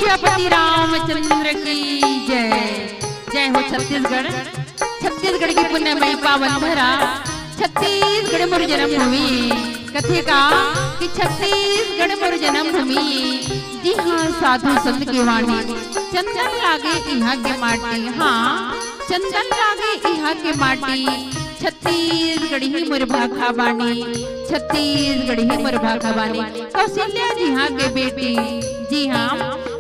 श्यापति रामचंद्र की जय। जय हो छत्तीसगढ़। छत्तीसगढ़ की पुण्यमयी पावन धरा छत्तीसगढ़ मोर जन्मभूमि। कथे का कि छत्तीसगढ़ मोर जन्मभूमि। जी हाँ साधु संत की वाणी चंदन लागे यहाँ के माटी। हाँ चंदन लागे यहाँ के माटी। छत्तीसगढ़ ही मोर भाखा बानी। छत्तीसगढ़ ही मोर भाखा बानी। कौशल्या जी हाँ के बेटी। जी हाँ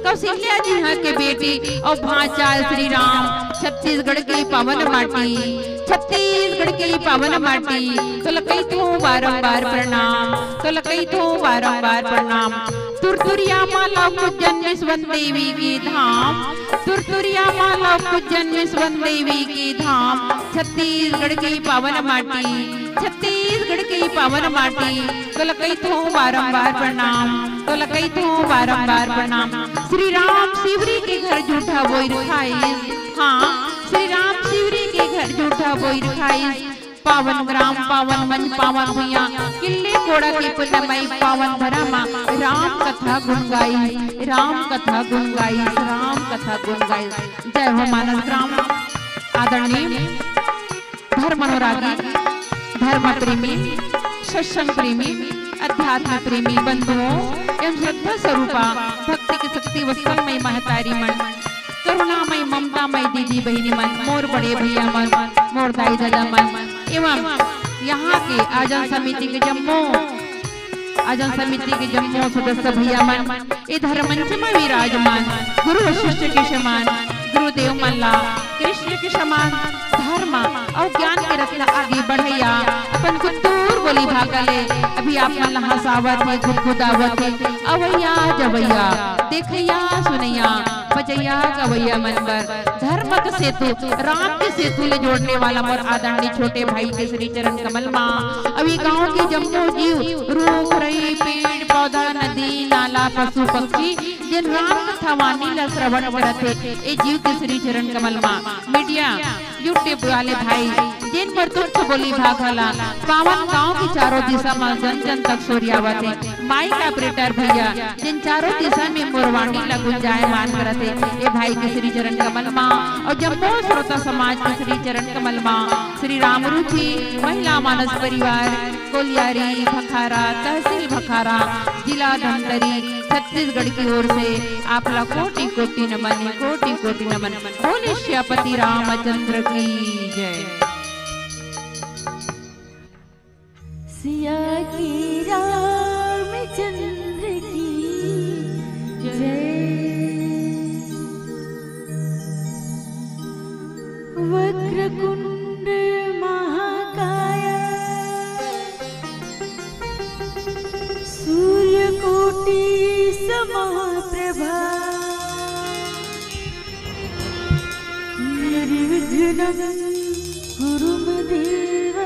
कौशल्या जी हाँ के बेटी और भाचा श्री राम। छत्तीसगढ़ की पावन माटी। छत्तीसगढ़ के लिए पावन माटी। तो लकई तो बारंबार प्रणाम। तो लकई तो बारंबार प्रणाम। तुरतुरिया माला पूजन विश्वन देवी की धाम। तुरतुरिया माला पूजन विश्वन देवी की धाम। छत्तीसगढ़ की पावन माटी। छत्तीसगढ़ की पावन माटी। तो लकई तो बारंबार प्रणाम। तो लकई तो बारंबार प्रणाम। श्री राम शिवरी के घर झूठा बोई रखाई। हाँ श्री राम शिवरी के घर झूठा बोई रखाई। पावन ग्राम पावन मंच पावन भैया किले कोड़ा की पुण्यमयी पावन धरा माँ राम कथा गुण गाई। राम कथा गुण गाई। राम कथा गुण गाई। जय हो मानस ग्राम। आदरणीय धर्म अनुरागी धर्म प्रेमी सत्संग प्रेमी अध्यात्म प्रेमी बंधुओं एवं श्रद्धा स्वरूपा भक्ति की शक्ति वत्सलमय महतारी मन करुणामय ममतामय दीदी बहिनी मन मोर बड़े भैया मन मोर दाई दादा मन एवं यहाँ के आजान समिति के जम्मू सदस्य भैया मन इधर मंच में विराजमान गुरु वशिष्ठ के समान गुरुदेव मल्ला कृष्ण के समान धर्म और ज्ञान के रत्न आगे बढ़ैया अपन कुतूर बोली भागले। अभी आप मन हसावत है गुदगुदावत है अवैया जवैया देखैया सुनैया बजैया गवैया मनबर धर्म के सेतु राम के सेतु ले जोड़ने वाला मोर आदरणीय छोटे भाई के श्री चरण कमल माँ। अभी गाँव के जम्मू जीव रूख रही पेड़ पौधा नदी नाला पशु पक्षी जिन राम कथा वाणी ला श्रवण करते ए जीव के श्री चरण कमल माँ। मीडिया यूट्यूब वाले भाई जिन पर तुरंत बोली भागला पावन गांव की चारों दिशा में जन जन तक सूर्यावत है। माइक ऑपरेटर भैया जिन चारों दिशा में मोरवाणी ला गुंजायमान करते ए भाई के श्री चरण कमल माँ। और जम्मू श्रोता समाज के श्री चरण कमल माँ श्री राम रुचि महिला मानस परिवार कोलियारी भखारा तहसील भखारा जिला धमतरी छत्तीसगढ़ की ओर से आप ला कोटि कोटि नमन कोटि कोटि नमन। बोले श्यापति रामचंद्र की जय। सिया की रामचंद्र की जय। वक्रकुंड महाकाय सूर्यकोटि समप्रभा निर्विघ्नं कुरु मे देव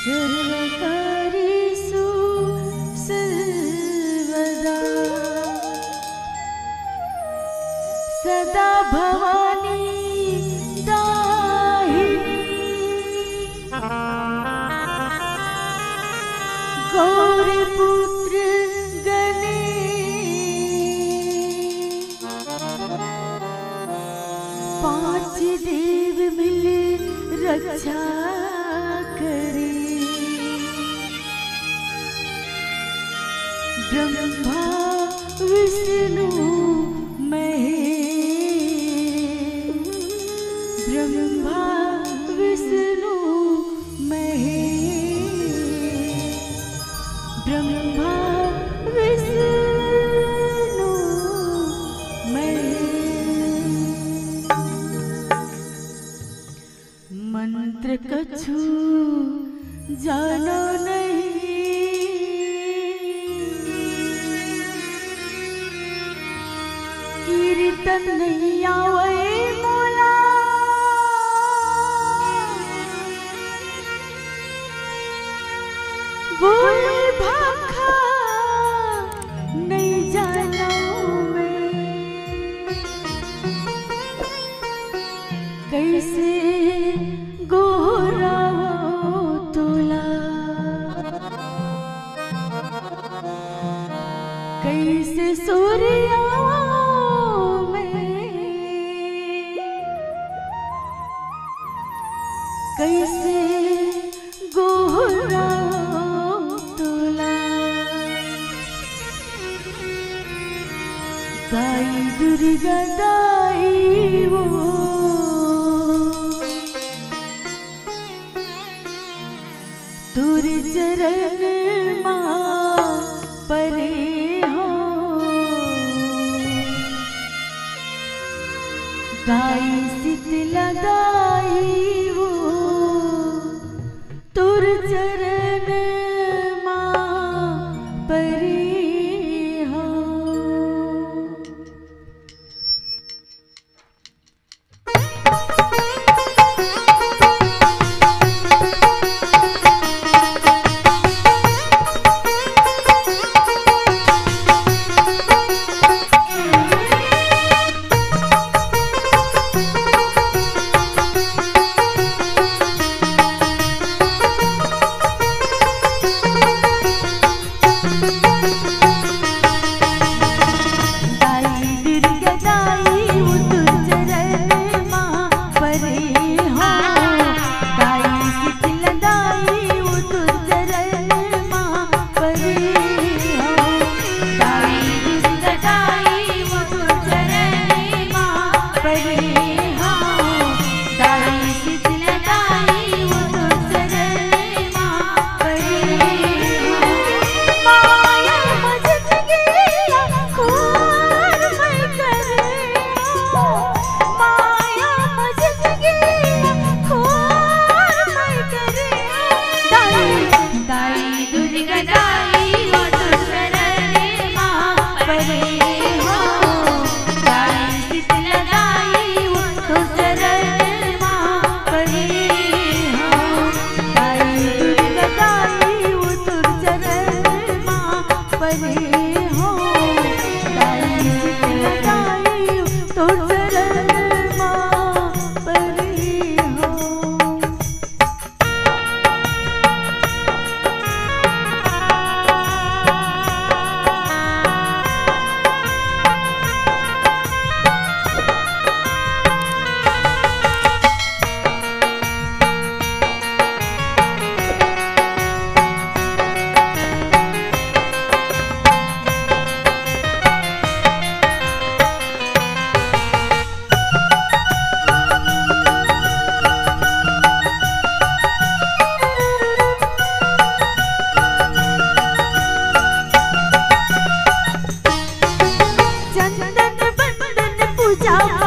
सर्वकार्येषु सर्वदा सदा भवानी दाहिनी गौरीपुत्र गणेश पांच देव मिले रक्षा करे। ब्रह्मा विष्णु महेश ब्रह्मा विष्णु महेश ब्रह्मा विष्णु महेश। मंत्र कछु जानो नहीं कीर्तन नहीं आवे मोला बोल भाखा नहीं जाना मैं कैसे गोरा तोला सूर्यों में कैसे गोहरा तोला दाई दुर्गा दाई वो तुर चरण मां परे हो दाई शीतला दाई वो तुर चरण मां परे हो।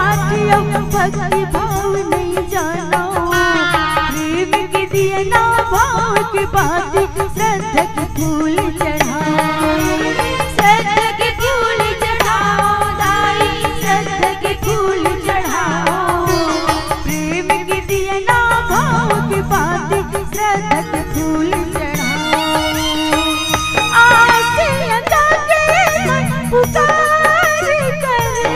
भक्ति भाव नहीं जानो प्रेम के दिए ना भाव के बात श्रद्धा के फूल चढ़ाओ श्रद्धा के फूल चढ़ाओ दाई श्रद्धा के फूल चढ़ाओ प्रेम के दिए ना भाव के बात श्रद्धा के फूल चढ़ाओ आस लगा के मन पुकार करे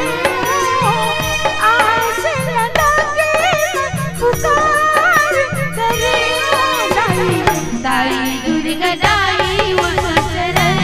दाई दुर्गा दाई वो शरण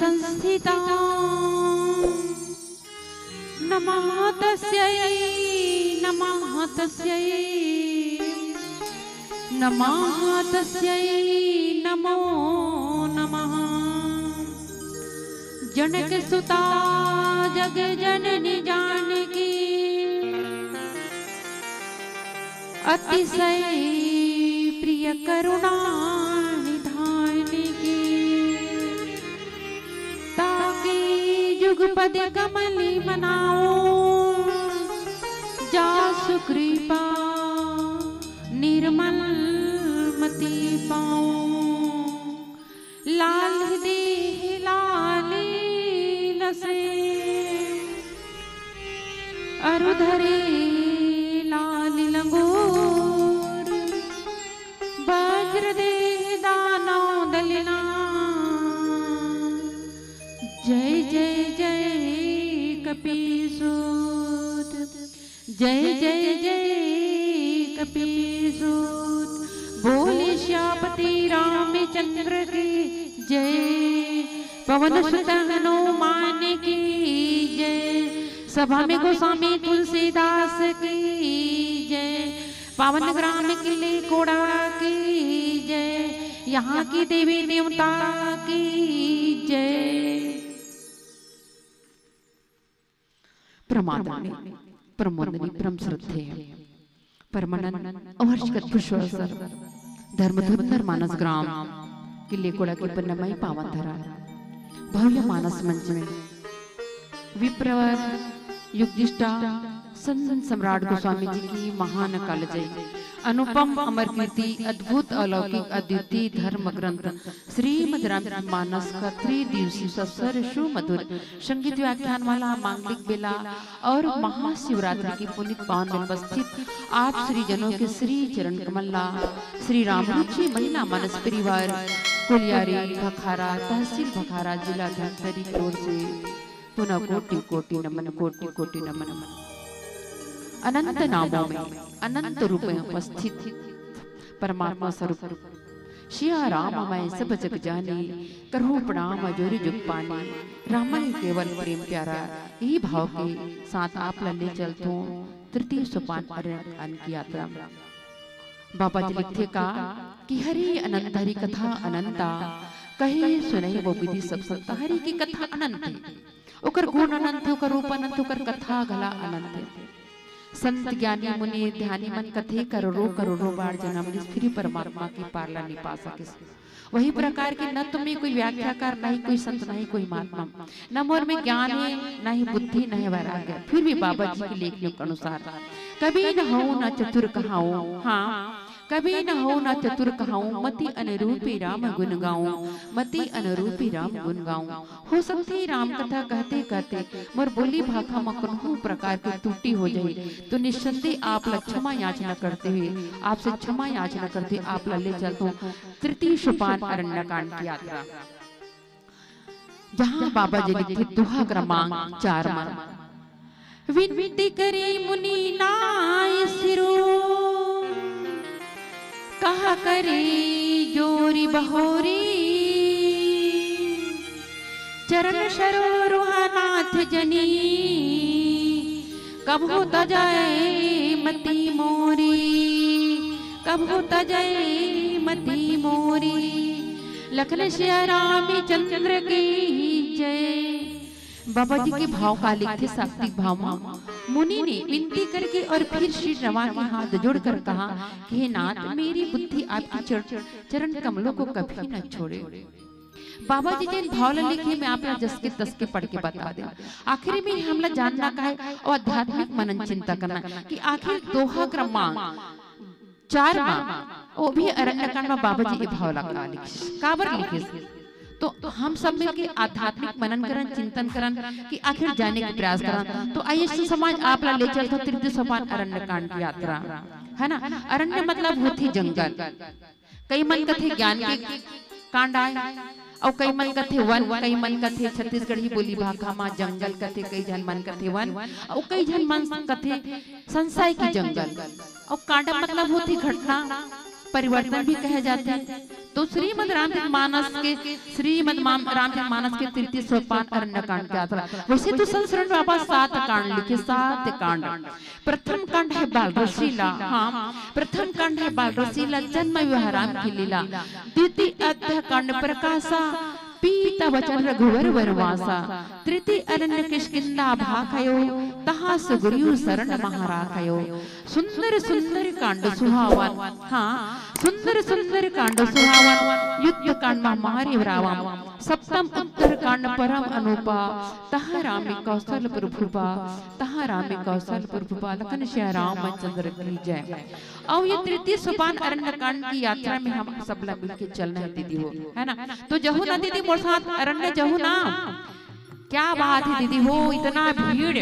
संस्थिता नमः तस्यै नमः तस्यै नमः तस्यै नमो नमः। जनक सुता जग जननी जानकी अतिशय प्रिय करुणा निधान की ताकि जुगपद कमली मनाओ जा सुकृपा निर्मल मति पाओ लाल देह लाली लसे अरुधरे लाल लंगोर वज्र देह दानो दलिना जय जय जय कपीसूत जय जय जय कपीसूत बोले श्यापति रामचंद्र की जय पवन सुत हनुमान की जय सभा में गोस्वामी तुलसीदास की जय पावन ग्राम किले कोड़ा की जय यहाँ की देवी देवता की जय। प्रमादनी प्रमोदनी परम श्रद्धेय परमानंद अवर्षगत पुष्पसर धर्मधुर मानस ग्राम किले कोड़ा की पुण्यमयी पावन धरा भव्य मानस मंच में विप्रवर युगदिष्टा संत सम्राट गोस्वामी जी की महान कालजयी अनुपम अमर कीर्ति अद्भुत अलौकिक अद्वितीय धर्म ग्रंथ श्रीमद् रामचरितमानस का त्रिदिवसीय सत्सर सुमधुर संगीत व्याख्यान वाला मांगलिक बेला और महाशिवरात्रि की पुनित पावन में उपस्थित आप श्री जनों के श्री चरण कमला श्री रामरुचि महिला मानस परिवार कुलियारी भखारा तहसील भखारा जिला धमतरी की ओर से पुनः कोटि कोटि नमन कोटि कोटि नमन। अनंत नामों में अनंत रूप में उपस्थित परमात्मा स्वरूप शिया राम मैं सब जग जाने करहु प्रणाम जोरी जुग पानी रामन केवल प्रेम प्यारा यही भाव के साथ आप ले चलतो तृतीय सोपान अरण्य की यात्रा। बाबा जी लिखते का कि हरि अनंत हरि कथा अनंता कहे सुनहि वो विधि सब संता हरि की कथा अनंत है ओकर गुण अनंत है ओकर रूप अनंत ओकर कथा गला अनंत है। संत ज्ञानी मुनि ध्यानी मन कथे करोड़ों बार जन्म फिर परमात्मा की पारला नहीं पा सके। वही प्रकार की न तुम्हें कोई व्याख्याकार नहीं कोई संत नहीं कोई महात्मा न मोर में ज्ञान है न ही बुद्धि न है वैराग्य फिर भी बाबा जी की लेखनियों के अनुसार कभी न हो न चतुर कहाऊं हाँ कभी न हो न चतुर कहाऊं मति अनुरूपी राम गुण गाऊं मति अनुरूपी राम गुण गाऊं। हो सकती राम कथा कहते कहते मोर बोली भाखा मकनहु प्रकार की त्रुटि हो जाए तो निस्संदेह आप क्षमा याचना करते हुए आपसे क्षमा याचना करते आप ले चलता हूँ तृतीय सोपान अरण्य कांड की यात्रा जहाँ बाबा जी लिखे दोहा क्रमांक 4 में विनती करे मुनि नाय सिरो कहा करे जोरी बहोरी चरण सरोरुहानाथ जनी कब होता जाए मती मोरी कब होता जाए मती मोरी लखन श्री रामचंद्र की जय। बाबा जी के भाव कालिक थे सात्विक भाव मुनि ने विनती करके और फिर श्री रवा के हाथ जोड़कर कहा कि हे नाथ मेरी बुद्धि आपकी चरण कमलों को कभी न छोड़े। बाबा जी जिन भाव लिखे मैं आप जस के तस के पढ़ के बता दे। आखिर में हमला जानना का है और आध्यात्मिक मनन चिंता करना कि आखिर दोहा क्रमांक 4 वो भी अरण्य कांड में बाबा जी के भाव लगा लिखे काबर लिखे तो हम सब मिलके आध्यात्मिक मनन करन चिंतन करन कि आखिर जाने का प्रयास करन। तो आइए समाज आप ले चलते तृतीय सोपान अरण्य कांड की यात्रा है ना। अरण्य मतलब होती जंगल कई मन कथे ज्ञान के कांड आए और कई मन कथे वन कई मन कथे छत्तीसगढ़ी बोली भाषा में जंगल कथे कई जन मन कथे वन और कई जन मन कथे संसाय की जंगल और कांड मतलब होती घटना परिवर्तन भी कहे जाते हैं। तो श्रीमद् रामचरितमानस के तृतीय सोपान अरण्यकांड क्या था। वैसे तो संस्करण में बाबा 7 कांड लिखे, 7 कांड। प्रथम कांड है बाल रसीला, हाँ प्रथम कांड है बाल रसीला जन्म विवाह राम की लीला। द्वितीय अध्याय कांड प्रकाशा पीता वचन रघुवर वनवासा। तृतीय अरण्य किष्किंधा भाखयो तहा सुग्रीव शरण महाराखयो। सुंदर सुंदर कांड सुहावन, हाँ सुंदर सुंदर कांड सुहावन युद्ध कांड महामारी रावण। सप्तम उत्तर कांड परम अनुपा तहा रामी कौशलपुर भूपा, तहा रामी कौशलपुर भूपा। लखन श्या रामचंद्र की जय। और ये तृतीय सोपान अरण्य कांड की यात्रा में हम सब लोग मिलके चलना है दीदी हो, है ना। तो जहू ना दीदी मोर साथ अरण्य जहू ना, क्या बात है दीदी हो, इतना भीड़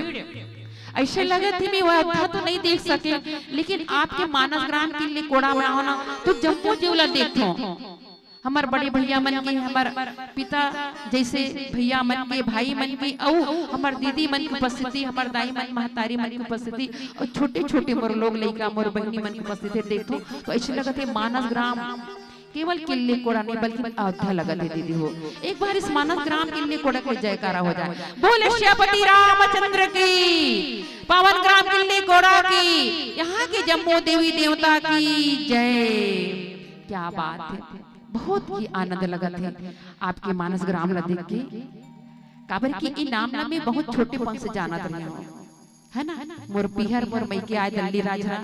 ऐसे लगे थी मैं वह तो नहीं देख सके, लेकिन आपके मानस ग्राम के लिए कोड़ा बना होना तो जम्मू जेवला देखो। हमार बड़े भैया मन के, हमार पिता जैसे भैया मन के, भाई मन के, और हमार दीदी मन की उपस्थिति, हमार दाई मन महतारी मन की उपस्थिति, और छोटे छोटे मोर लोग लड़का मोर बहनी मन की उपस्थिति देखो तो ऐसे लगते मानस ग्राम केवल किले कोड़ा नहीं बल्कि अयोध्या लगत है दीदी हो। एक बार इस मानस ग्राम किले कोड़ा के जयकारा हो जाए। बोले श्यापति रामचंद्र की, पावन ग्राम किले कोड़ा की, यहाँ के जम्मू देवी देवता की जय। क्या बात है, बहुत ही आनंद लगा था आपके मानस ग्राम ला देख के। काबर की इ नाम ना में बहुत छोटे पन से जाना था, है ना। मोर पिहर मोर मैके आए दल्ली राजरा,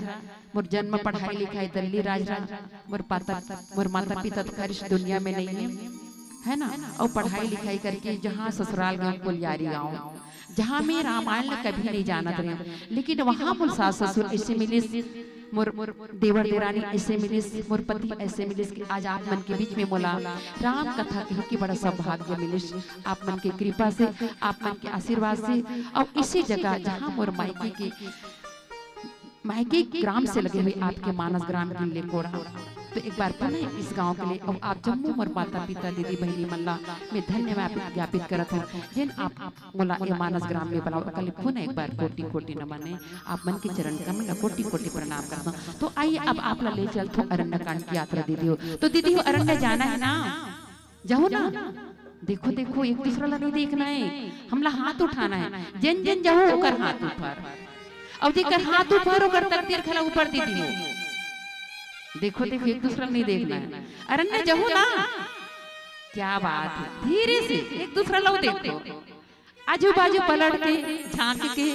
मोर जन्म पढ़ाई लिखाई दल्ली राजरा, मोर माता पिता तो खैर इस दुनिया में नहीं है ना। और पढ़ाई लिखाई करके जहाँ ससुराल गाँव कुलियारी गाँव, जहाँ में रामायण कभी नहीं जाना था, लेकिन वहाँ मोर सास ससुर ऐसे मिले, मोर देवर देरानी ऐसे मिले, मोर पति ऐसे मिले कि आज आप मन के बीच में मोला राम कथा कह के बड़ा सौभाग्य मिले। आप मन की कृपा से, आप मन के आशीर्वाद से, और इसी जगह जहाँ मोर मायके ग्राम से लगे हुए आपके मानस ग्राम के लिए कोड़ा। तो एक बार पुनः इस गांव के लिए और आप जम्मू मोर माता पिता दीदी बहनी मल्ला मैं धन्यवाद ज्ञापित करत हूँ जिन आप मोला ये मानस ग्राम में बुलाओ। कल पुनः एक बार कोटि कोटि नमन, आप मन के चरण कमल कोटि कोटि प्रणाम करता हूँ। तो आइए अब आप ले चलते हो अरण्य कांड की यात्रा दीदी हो। तो दीदी हो अरण्य जाना है ना, जाओ ना। देखो देखो एक दूसरा ला नहीं देखना है, हमला हाथ उठाना है। जन जन जाओ ओकर हाथ ऊपर, और जेकर हाथ ऊपर ओकर तकदीर खला ऊपर दीदी हो। देखो देखो एक दूसरा नहीं देखना है, अरण्य जाओ ना। क्या बात है, धीरे से एक दूसरा लो देखो, आजू बाजू पलट के झांक के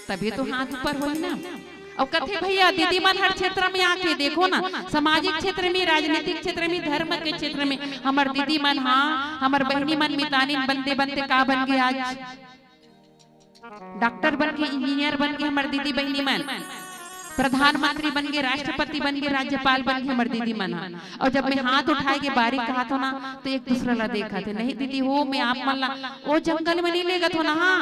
तभी तो हाथ ऊपर हो ना। और कथे भैया दीदी मन हर क्षेत्र में आके देखो ना, सामाजिक क्षेत्र में, राजनीतिक क्षेत्र में, धर्म के क्षेत्र में हमार दीदी मन, हाँ हमार बहनी मन मितानी बनते बनते का बन गए आज डॉक्टर बन के, इंजीनियर बन के हमार दीदी बहनी मन, प्रधानमंत्री बन गए, राष्ट्रपति बन गए, राज्यपाल बन गए हमार दीदी मन। और जब मैं हाथ उठाए के बारी कहा था ना तो एक दूसरा ला देखा थे, नहीं दीदी हो मैं आप मन ला वो जंगल में नहीं लेगा था ना, हाँ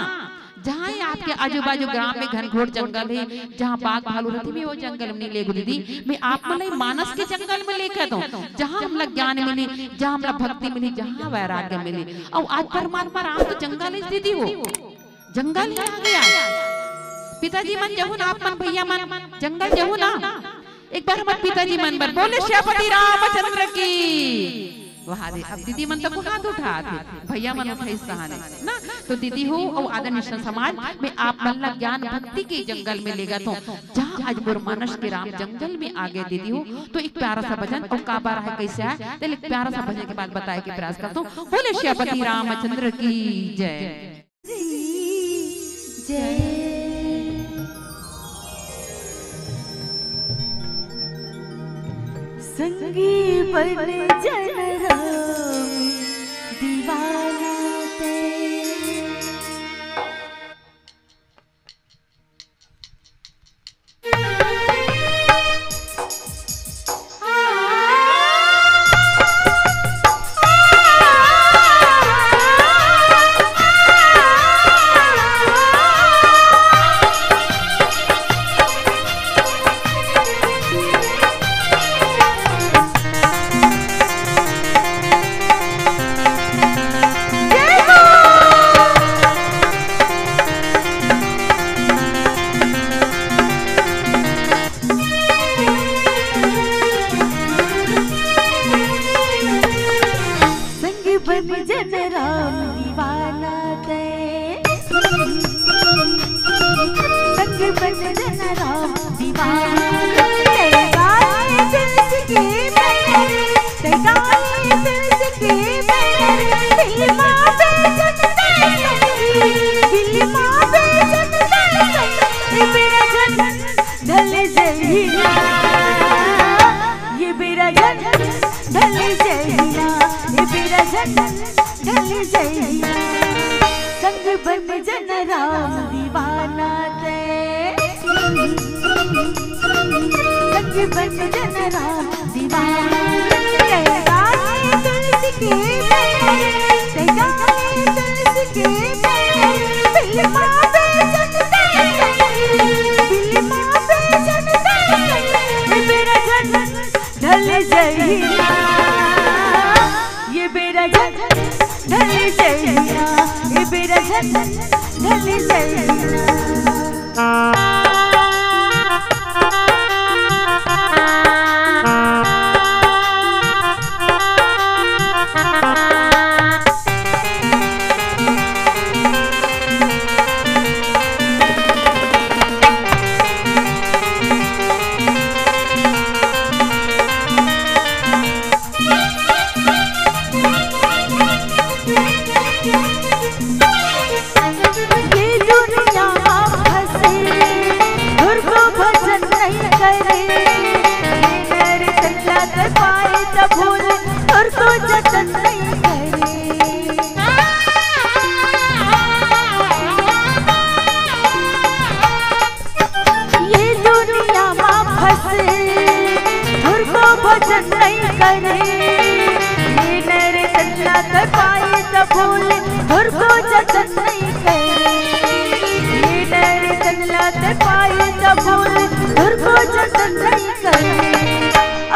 जहाँ आपके आजू बाजू ग्राम में घनघोर जंगल है, जहाँ बाघ भालू रहती मैं वो जंगल में नहीं लेगो दीदी, मैं आप मन मानस के जंगल में लेकर दो, जहाँ हम लोग ज्ञान मिली, जहाँ हम भक्ति मिली, जहाँ वैराग्य मिली। और आज परमात्मा राम तो जंगल है दीदी हो, जंगल ही आ गया। पिताजी मन जहू ना, आप मन भैया मन जंगल जहू ना। एक बार हमारे पिताजी मन पर बोले श्यापति रामचंद्र की। वहाँ दे अब दीदी मन तो हाथ उठा थे, भैया मन उठा इस सहारे ना। तो दीदी हो और आदरणीय समाज में आप मन ला ज्ञान भक्ति के जंगल में लेगा, तो जहाँ आज मानस के राम जंगल में आ गए दीदी हो। तो एक प्यारा सा भजन और का बार है कैसे है, तो एक प्यारा सा भजन के बाद बताए के प्रयास करता हूँ। बोले श्यापति रामचंद्र की जय जय। संगी बन जन राम दीवाना ते, राम दीवाना ते संग बन जन राम दीवाना ते गाए दिल के मेरे ते गाए दिल के मेरे दिल मां बेजन दिल मां बेजन ये मेरा जन ढल जइना ये मेरा जन ढल जइना ये मेरा जन ढल जइना संग बन जन राम दीवाना ते संग बन जन राम दीवाना ते गाए तुलसी के मेरे ते गाए तुलसी के मेरे दिल मां बेजन दिल मां बेजन ये मेरा जन ढल जइना ये मेरा जन ढल जइना ये मेरा जन ढल जइना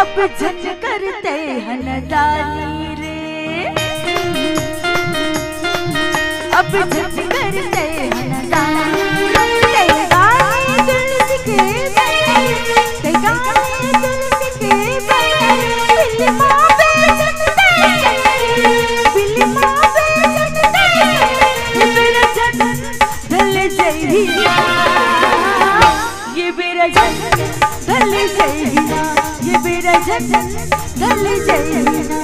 अब झट करते हैं नदानी रे अब झट करते हैं नदानी ते गाए तुलसी के मेरे ते गाए तुलसी के मेरे दिल मां बेजन दिल मां बेजन ये मेरा जन ढल जइना ये मेरा जन ढल जइना ये मेरा जन ढल जइना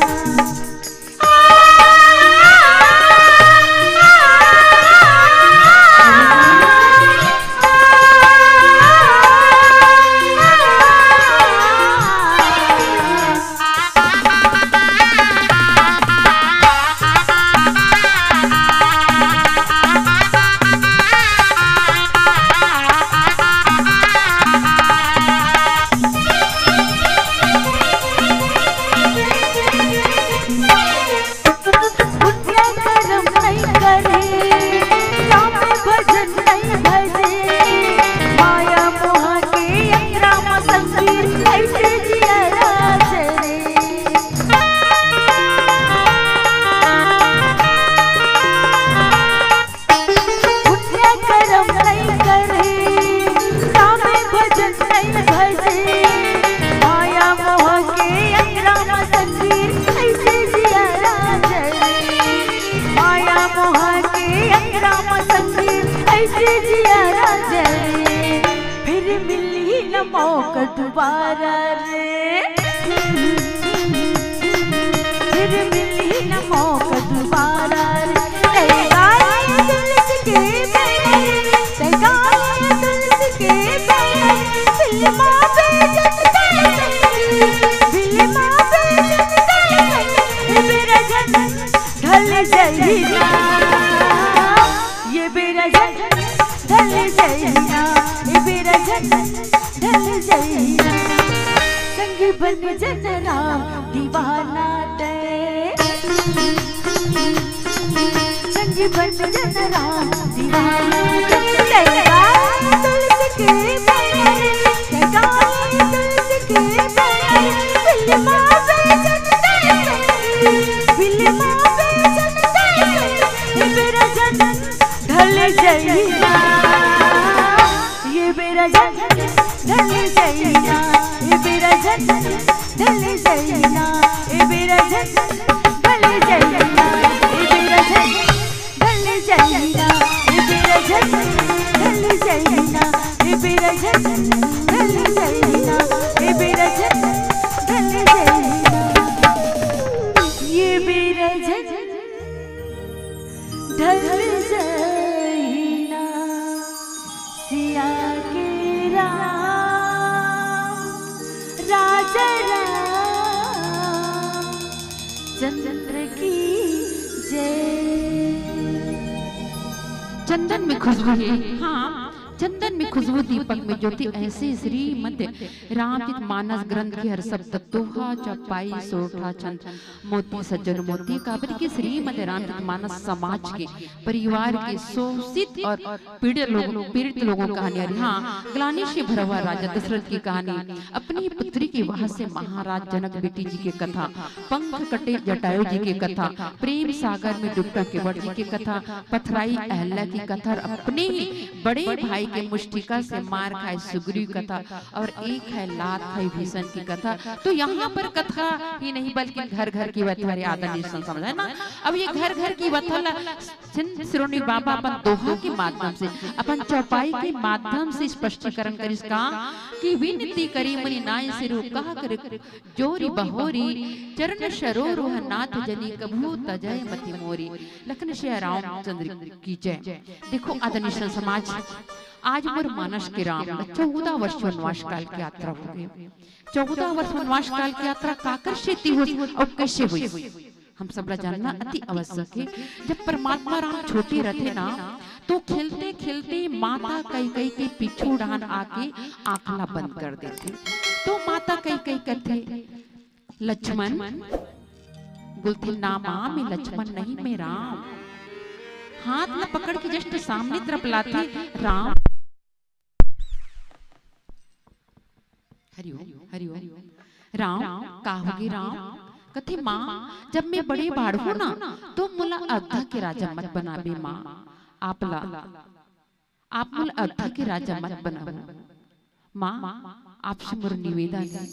मौका दोबारा रे फिर मिली न मौका दोबारा रे ते गाए तुलसी के मेरे ते गाए तुलसी के मेरे दिल मां बेजन दिल मां बेजन ये मेरा जन ढल जइना ये मेरा जन ढल जइना ये मेरा जन ढल जइना संग बन जन राम दीवाना ते संग बन जन राम दीवाना ते गाए तुलसी के मेरे ते गाए तुलसी के मेरे दिल मां बेजन दिल मां बेजन ये मेरा जन ढल जइना ये मेरा जन ढल जइना ये मेरा जन ढल जइना ये मेरा जन ढल जइना ये मेरा ढल जाइना सिया के राम राजा राम चंद्र की जय। चंदन में खुशबू है, हाँ चंदन में खुशबू दीपक में ज्योति, ऐसे श्रीमद रामचरितमानस ग्रंथ के हर शब्द दोहा चौपाई सोठा छंद मोती सज्जन मोती काबर की श्रीमद रामचरितमानस समाज के परिवार के शोषित और पीड़ित लोगों की कहानी। हाँ, ग्लानि से भरा हुआ राजा दशरथ की कहानी, अपनी पुत्री के विवाह से महाराज जनक बेटी जी की कथा, पंख कटे जटायु जी की कथा, प्रेम सागर में डूबता केवट जी की कथा, पथराई अहल्या की कथा, अपने बड़े भाई के मुष्टिका से मार खाए सुग्रीव कथा, और एक है लात खाई भीषण की कथा। तो यहाँ पर कथा ही नहीं बल्कि घर घर की वथा आदरणीय समझ है ना। अब ये घर घर की वथा श्रोणी बाबा अपन दोहा के माध्यम से, अपन चौपाई के माध्यम से स्पष्टीकरण कर इसका कि विनती करी मनी नाय सिरु कहा कर जोरी बहोरी चरण सरोह नाथ जनी कभू तजय मति मोरी। लखन श्री रामचंद्र की जय। देखो आदरणीय समाज, आज मोर मानस के राम 14 वर्ष वनवास काल की यात्रा हो गई। 14 वर्ष वनवास काल की यात्रा काकर से हुई और कैसे हुई हम सब जानना अति आवश्यक है। जब परमात्मा राम छोटे रहते ना तो खेलते खेलते माता कैकेयी के पीछू डान आके आंखला बंद कर देते। तो माता कैकेयी कहते लक्ष्मण बोलते ना मां मैं लक्ष्मण नहीं मैं राम, हाथ में पकड़ के जस्ट सामने तरफ लाते राम। हरिओम हरिओम राम का होगी राम कथे माँ जब मैं बड़े बाढ़ हूँ ना तो मुला अयोध्या के राजा मत बनाबे माँ, आप मुला अयोध्या के राजा मत बनाओ माँ, आपसे मोर निवेदन है।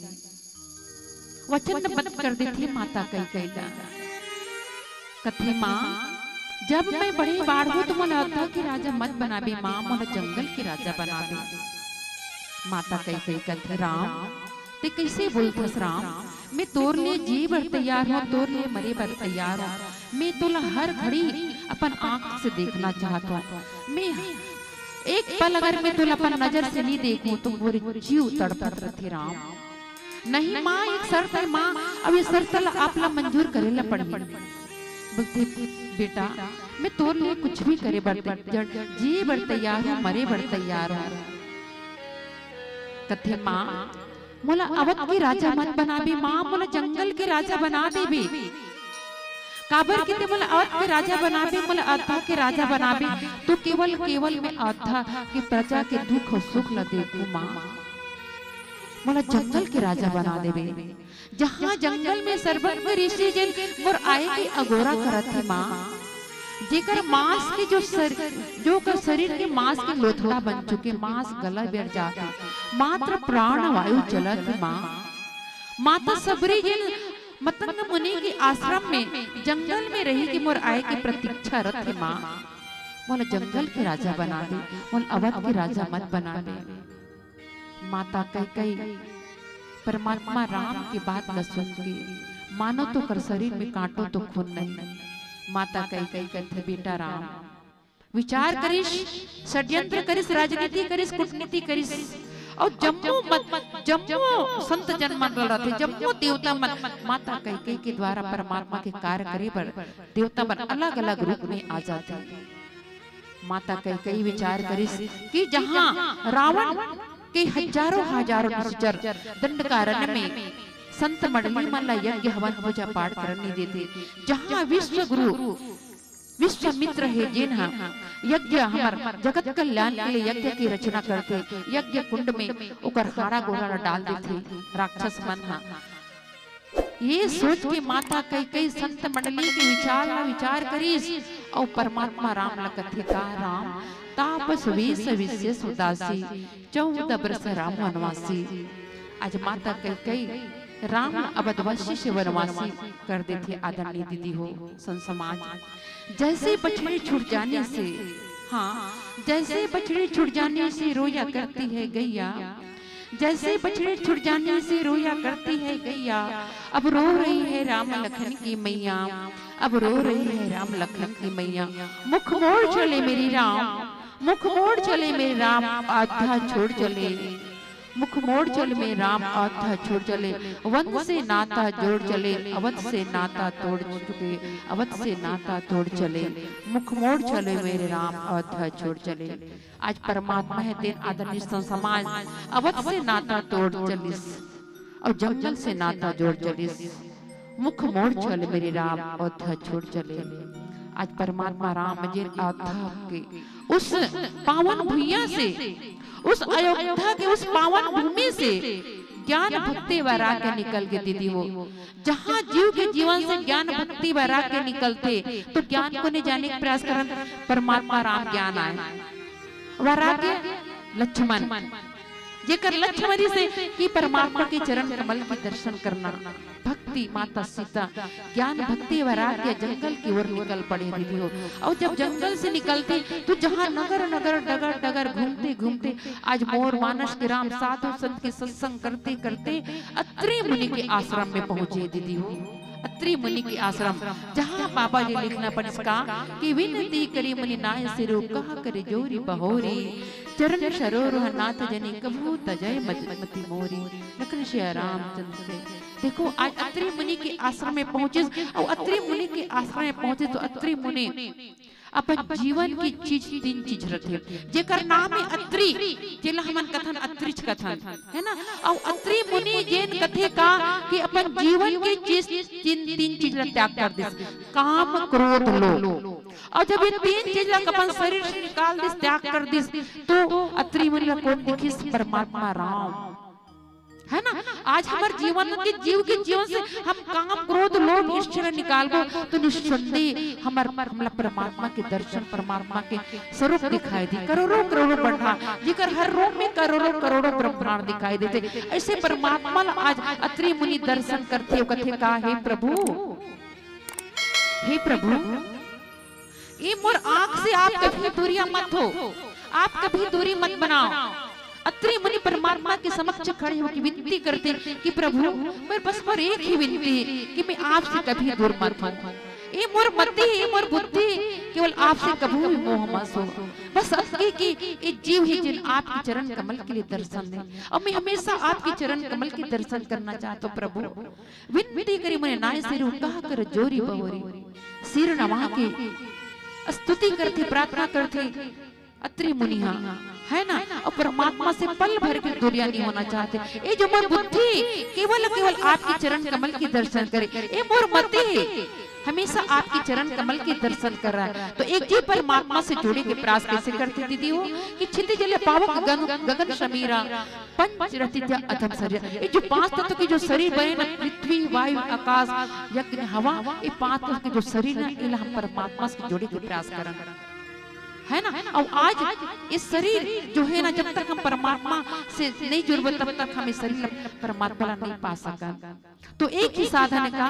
वचन बंद कर देती माता कैकेयी कथे माँ जब मैं बड़े बाढ़ हूँ तो मुला अयोध्या के राजा मत बनाबे माँ, मुला जंगल के राजा बनाबे। माता कैकेयी कहते राम ते कैसे बोलथस राम, मैं तोर लिए जी बर तैयार हूँ, तोर लिए मरे बर तैयार हूँ, मैं तोला हर घड़ी अपन आंख से देखना चाहता हूँ, मैं एक पल अगर मैं तोला अपन नजर से नहीं देखूं तो पूरे जीव तड़पत रहते राम। नहीं माँ एक शर्त है माँ, अब ये शर्त आप ला मंजूर करेला पड़ी। बोलते बेटा मैं तोर लिए कुछ भी करे बर जी बर तैयार हूँ, मरे बर तैयार हूँ। कथे माँ मोला अवध के राजा मत बनाबे माँ, मोला जंगल के राजा बना देबे। काबर के मोला अवध के राजा बनाबे, मोला अयोध्या के राजा बनाबे तो केवल मैं अयोध्या के प्रजा के दुख और सुख ला देखूं माँ। मोला जंगल के राजा बना देबे, जहाँ जंगल में सर्वज्ञ ऋषि जन मोर आए के अगोरा करत है माँ, जेकर मांस के जो शरीर के मांस के लोथड़ा बन चुके, मांस गला बैठ जाते, मात्र प्राण वायु चलत माँ। माता सबरी जन मतंग मुनि के आश्रम में जंगल में रही कि मोर आए की प्रतीक्षा रथ माँ। मोला जंगल के राजा बना दे, मोला अवध के राजा मत बना दे। माता कैकेयी परमात्मा राम की बात न सुन के मानो तो कर शरीर में काटो तो खून नहीं। माता कैकेयी कहते बेटा राम विचार करिस, षड्यंत्र करिस, राजनीति करिस, कूटनीति करिस और जम्मू संत जन मन रहते, जम्मू देवता मन माता कैकेयी के द्वारा परमात्मा के कार्य करे पर देवता मन अलग अलग रूप में आ जाते। माता कैकेयी विचार करिस कि जहाँ रावण के हजारों निश्चर दंडकारण्य में संत मंडली मन ला यज्ञ हवन पूजा पाठ करने देते, जहाँ विश्व गुरु विश्वामित्र है जिन यज्ञ हमार जगत कल्याण के लिए यज्ञ की रचना करते, यज्ञ कुंड में उकर हाड़ा गोड़ा डाल देते राक्षस मन। ये सोच के माता कैकेयी संत मंडली के विचार करीस और परमात्मा राम ला कथे का राम तापस वेश विशेष उदासी 14 वर्ष राम वनवासी। आज माता कैकेयी राम अवधवासी से वनवासी कर देते। आदरणीय दीदी हो समाज, जैसे बछड़ी छूट जाने से, हाँ जैसे बछड़ी छूट जाने से रोया करती है गैया, जैसे बछड़ी छूट जाने से रोया करती है गैया, अब रो रही है राम लखन की मैया, अब रो रही है राम लखन की मैया। मुख मोड़ चले मेरी राम, मुख मोड़ चले मेरे राम, आधा छोड़ चले, मुख मोड़ चले मेरे राम, आधा छोड़ चले, वंश से नाता जोड़ चले, अवध से नाता तोड़ चुके, अवध से नाता तोड़ चले, मुख मोड़ चले मेरे राम, आधा छोड़ चले। आज परमात्मा है तेन आदरणीय समाज, अवध से नाता तोड़ चलिस और जंगल से नाता जोड़ चलिस, मुख मोड़ चले मेरे राम, आधा छोड़ चले। आज परमात्मा राम जी अयोध्या के उस पावन भूमिया से, उस अयोध्या के उस पावन भूमि से ज्ञान भक्ति वैराग्य निकल के दीदी हो। जहाँ जीव के जीवन से ज्ञान भक्ति वैराग्य निकलते तो ज्ञान को नहीं जाने का प्रयास करन परमात्मा राम ज्ञान आए। वैराग्य लक्ष्मण जेकर लक्ष्मणी से कि परमात्मा के चरण कमल के दर्शन करना, भक्ति माता सीता ज्ञान भक्ति वैराग्य जंगल की ओर निकल पड़े दीदी हो। और जब जंगल से निकलते तो जहाँ नगर नगर डगर डगर घूमते घूमते आज मोर मानस के राम साधु संत के सत्संग करते करते अत्रि मुनि के आश्रम में पहुंचे दीदी हो। अत्रि मुनि के आश्रम जहाँ बाबा जी लिखना पड़ेगा कि विनती करी मुनि नाय सिरो कहा करे जोरी बहोरी, चरण सरोरुह नाथ जनी कभू तजय मति मोरी। लखन श्री रामचंद्र से देखो आज अत्रि मुनि के आश्रम में पहुंचे और अत्रि मुनि के आश्रम में पहुंचे तो अत्रि मुनि अपन जीवन की चीज तीन चीज रखे जेकर नाम है अत्रि, जेला हमन कथन अत्रिच कथन है ना। और अत्रि मुनि जेन कथे का कि अपन जीवन की चीज तीन चीज ला त्याग कर दिस, काम क्रोध लोभ। और जब ये तीन चीज ला अपन शरीर से निकाल दिस त्याग कर दिस तो अत्रि मुनि ला कौन दिखिस परमात्मा राम है ना। आज हमारे जीवन के जीव के जीवन से हम काम क्रोध लोभ ईर्ष्या निकालबो तो निस्संदेह हमला परमात्मा के दर्शन परमात्मा के स्वरूप दिखाई दी। करोड़ों करोड़ों ब्रह्मा जिकर हर रूप में करोड़ों करोड़ों ब्रह्मांड दिखाई देते। ऐसे परमात्मा आज अत्रि मुनि दर्शन करते कथे का हे प्रभु, हे प्रभु ये मोर आंख से आप कभी दूरियां मत हो, आप कभी दूरी मत बनाओ। अत्रि मुनि परमात्मा के समक्ष खड़े होकर विनती करते कि प्रभु मेरे बस पर एक ही विनती है कि मैं आपसे कभी दूर मत हूँ। ये मोर मति ये मोर बुद्धि केवल आपसे कभी भी मोह मत हो। बस असके कि एक जीव ही जिन आपके चरण कमल के लिए दर्शन दे और मैं हमेशा आपके चरण कमल के दर्शन करना चाहता हूँ। प्रभु विनती करी मुने नाय सिर कहा कर जोरी बहोरी, सिर नवा के स्तुति करते प्रार्थना करते अत्रि मुनि है ना। और परमात्मा से पल भर की दूरियां नहीं होना चाहते। ये जो मोर बुद्धि केवल केवल आपके चरण कमल के दर्शन करे, ये मोर मति हमेशा आपके चरण कमल के दर्शन कर रहा है। तो एक जीव परमात्मा से जुड़े के प्रयास कैसे करते दीदी हो कि छिति जले पावक गगन समीरा पंच रतित्य अधम शरीर। ये जो पांच तत्व के जो शरीर बने ना पृथ्वी वायु आकाश यज्ञ हवा, ये पांच तत्व के जो शरीर ना इला हम परमात्मा से जुड़े के प्रयास करें है ना। और आज इस शरीर जो है ना जब तक हम परमात्मा से नहीं जुड़े तब तक हम इस शरीर परमात्मा नहीं पा सका। तो एक ही साधन का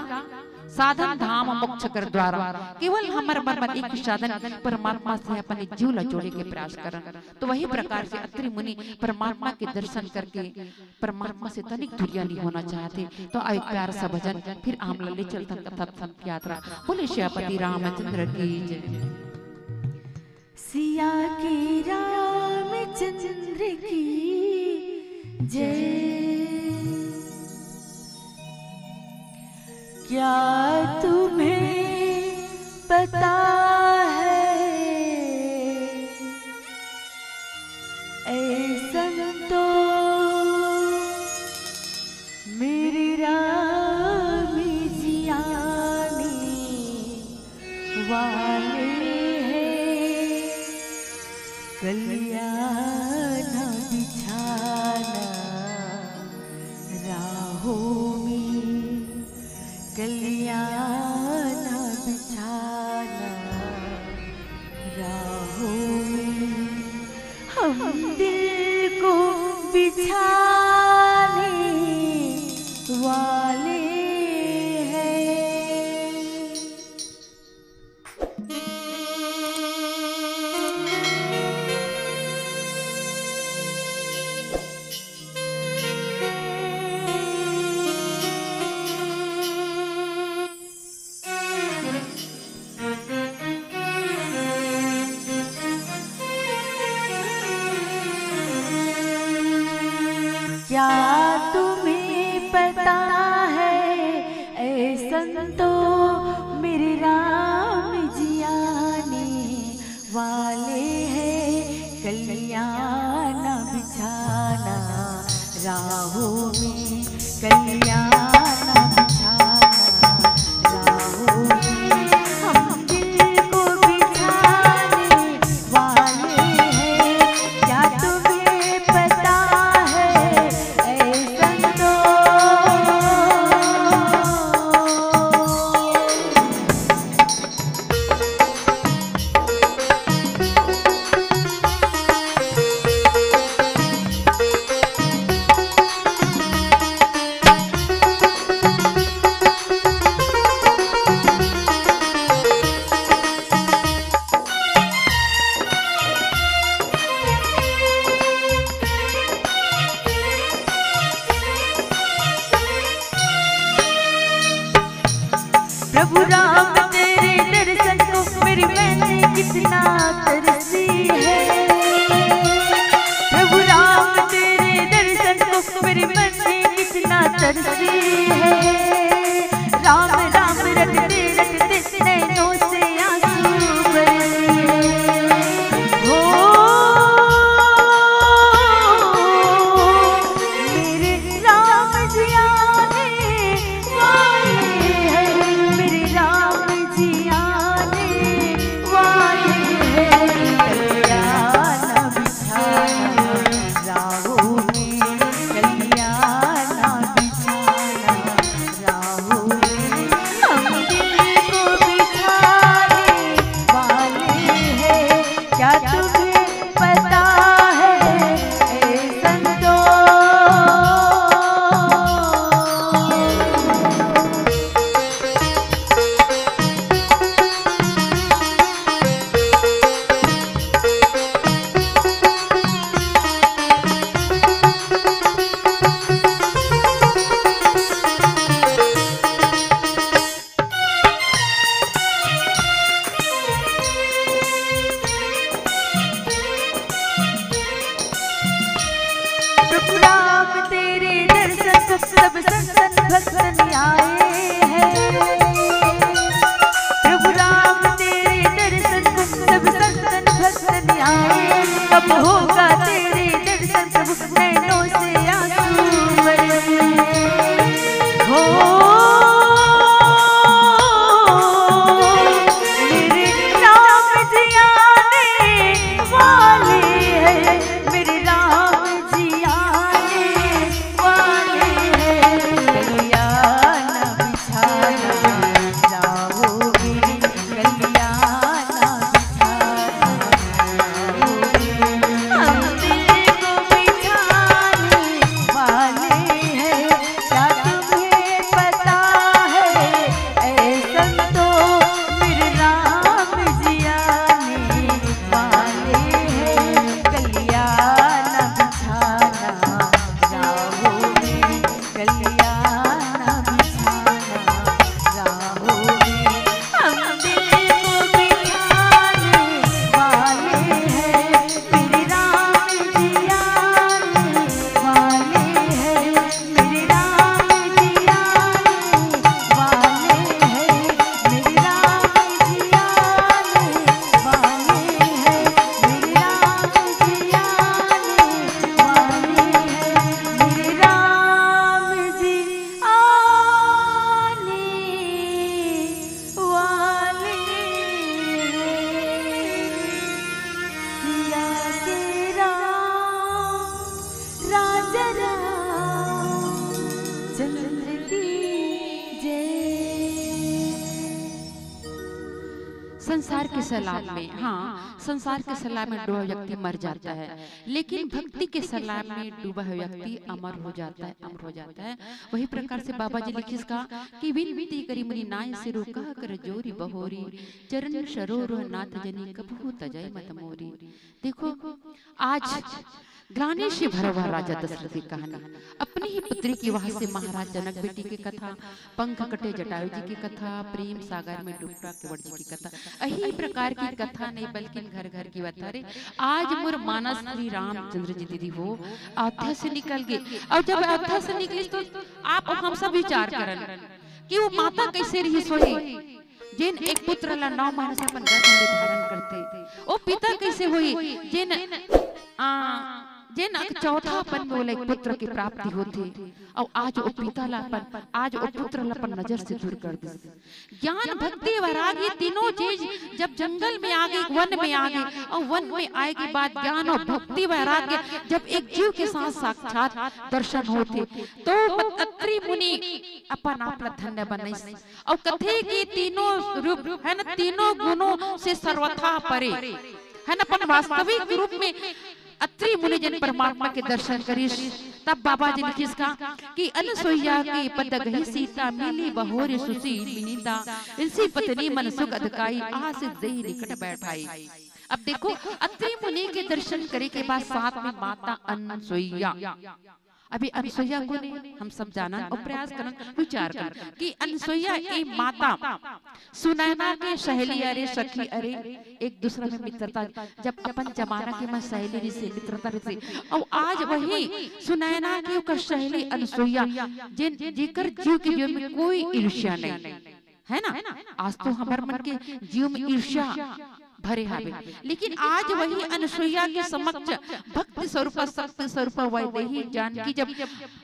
साधन धाम मोक्ष कर द्वारा केवल हमारे मन में एक ही साधन परमात्मा से अपने जीव ला जोड़े के प्रयास करन। तो वही प्रकार से अत्रि मुनि परमात्मा के दर्शन करके परमात्मा से तनिक दूरियां नहीं होना चाहते। तो एक प्यार सा भजन फिर आम लले चलतन कथा यात्रा। बोले श्यापति रामचंद्र की जय। सिया के रामचंद्र की जय। क्या तुम्हें पता है ऐ संतो मेरे राम जी आने वाले कल्याण बिछाना राहों में, कल्याण बिछाना राहों में, हम दिल को बिछाने वाले क्या तुम्हें पता है ऐ संतो मेरे राम जी आने वाले हैं, कल्याण बिछाना राहों में, कल्याण बिछाना राहों में, हम दिल को बिछाने वाले हैं, क्या तुम्हें पता है ऐ संतो। प्रभु राम तेरे दर्शन को मेरी मैंने कितना तरसी है, प्रभु राम तेरे दर्शन को मेरी मैंने कितना तरसी है, राम राम रटते रटते नैनों से आंसू बरसे हो, मेरे राम जी आने वाले हैं, मेरे राम जी आने वाले हैं, कल्याण बिछाना राहों में, कल्याण बिछाना राहों में, हम दिल को बिछाने वाले हैं, क्या तुम्हें पता है ऐ संतो। प्रभु राम तेरे दर्शन को सब संतन भक्तन आए हैं, प्रभु राम तेरे दर्शन को सब संतन भक्तन आए, कब होगा तेरे दर्शन प्रभु नैनों से आंसू बरसे हो, मेरे राम जी आने वाले हैं, मेरे राम जी आने वाले हैं, कल्याण बिछाना राहों में, कल्याण बिछाना राहों में, हम दिल को बिछाने वाले हैं, क्या तुम्हें पता है ऐ संतो मेरे राम जी आने वाले हैं, कल्याण बिछाना राहों में, कल्याण बिछाना राहों में, हम दिल को बिछाने वाले हैं, मेरे राम जी आने वाले हैं, मेरे राम जी आने वाले हैं, मेरे राम जी आने वाले हैं, मेरे राम जी आने वाले हैं, मेरे राम जी आने वाले सिया के राम राजा राम चंद्र की जय। संसार के सैलाब में, हाँ, संसार के सैलाब में डूबा व्यक्ति मर जाता है, लेकिन भक्ति के सैलाब में डूबा हुआ व्यक्ति अमर हो जाता है, अमर हो जाता है। वही प्रकार से बाबा जी लिखिस का कि विनती करी मनी नाय से रोका कर जोरी बहोरी, चरण सरोवर नाथ जनी कबहू तजय मत मोरी। देखो आज ग्लानि से भरा हुआ राजा दशरथ की कहानी, अपनी ही पुत्री की वहां से महाराज जनक बेटी की कथा, पंख कटे जटायु जी की कथा, प्रेम सागर में डूबता केवट जी की कथा, यही प्रकार की कथा नहीं बल्कि घर घर की बता रहे। आज मोर मानस श्री रामचंद्र जी दीदी हो अयोध्या से निकल गए, और जब अयोध्या से निकली तो आप हम सब विचार करन कि वो माता कैसे रही सोई, जिन एक पुत्र ला 9 महीने से अपन गर्भ में धारण करते, वो पिता कैसे हुई जिन चौथापन में बोले पुत्र की प्राप्ति होती, और आज वो पिता लापन, आज वो पुत्र लापन नजर से दूर कर दे। ज्ञान भक्ति वैराग्य तीनों चीज जब जंगल में आ गई, वन में आ गई, और वन में आए के बाद ज्ञान और भक्ति वैराग्य जब एक जीव के साथ साक्षात दर्शन होते, तो अत्रि मुनि अपन आप धन्य बने, और कथे की तीनों रूप है ना, तीनों गुणों से सर्वथा परे है ना, अपन वास्तविक रूप में अत्रि मुनि जन परमात्मा के दर्शन करीश। तब बाबा जी ने किसका कि अनसुईया के पद गही सीता मिली बहोर सुशील विनीता, इनसी पत्नी मन सुख अधकाई आस देहि निकट बैठाई। अब देखो अत्रि मुनि के दर्शन करे के बाद साथ में माता अनसुईया, अभी अनसुईया को हम सब जाना और प्रयास करन विचार कर कि अनसुईया ए माता सुनैना के सहेली अरे सखी अरे एक दूसरे में मित्रता, जब अपन जमाना के में सहेली से मित्रता से, और आज वही सुनैना के ओकर सहेली अनसुईया जिन जेकर जीव के जीव में कोई ईर्ष्या नहीं है ना। आज तो हमारे मन के जीव में ईर्ष्या भरे हावे, लेकिन आज वही अनसुईया के समक्ष भक्ति स्वरूप शक्ति स्वरूप वैदेही जानकी जब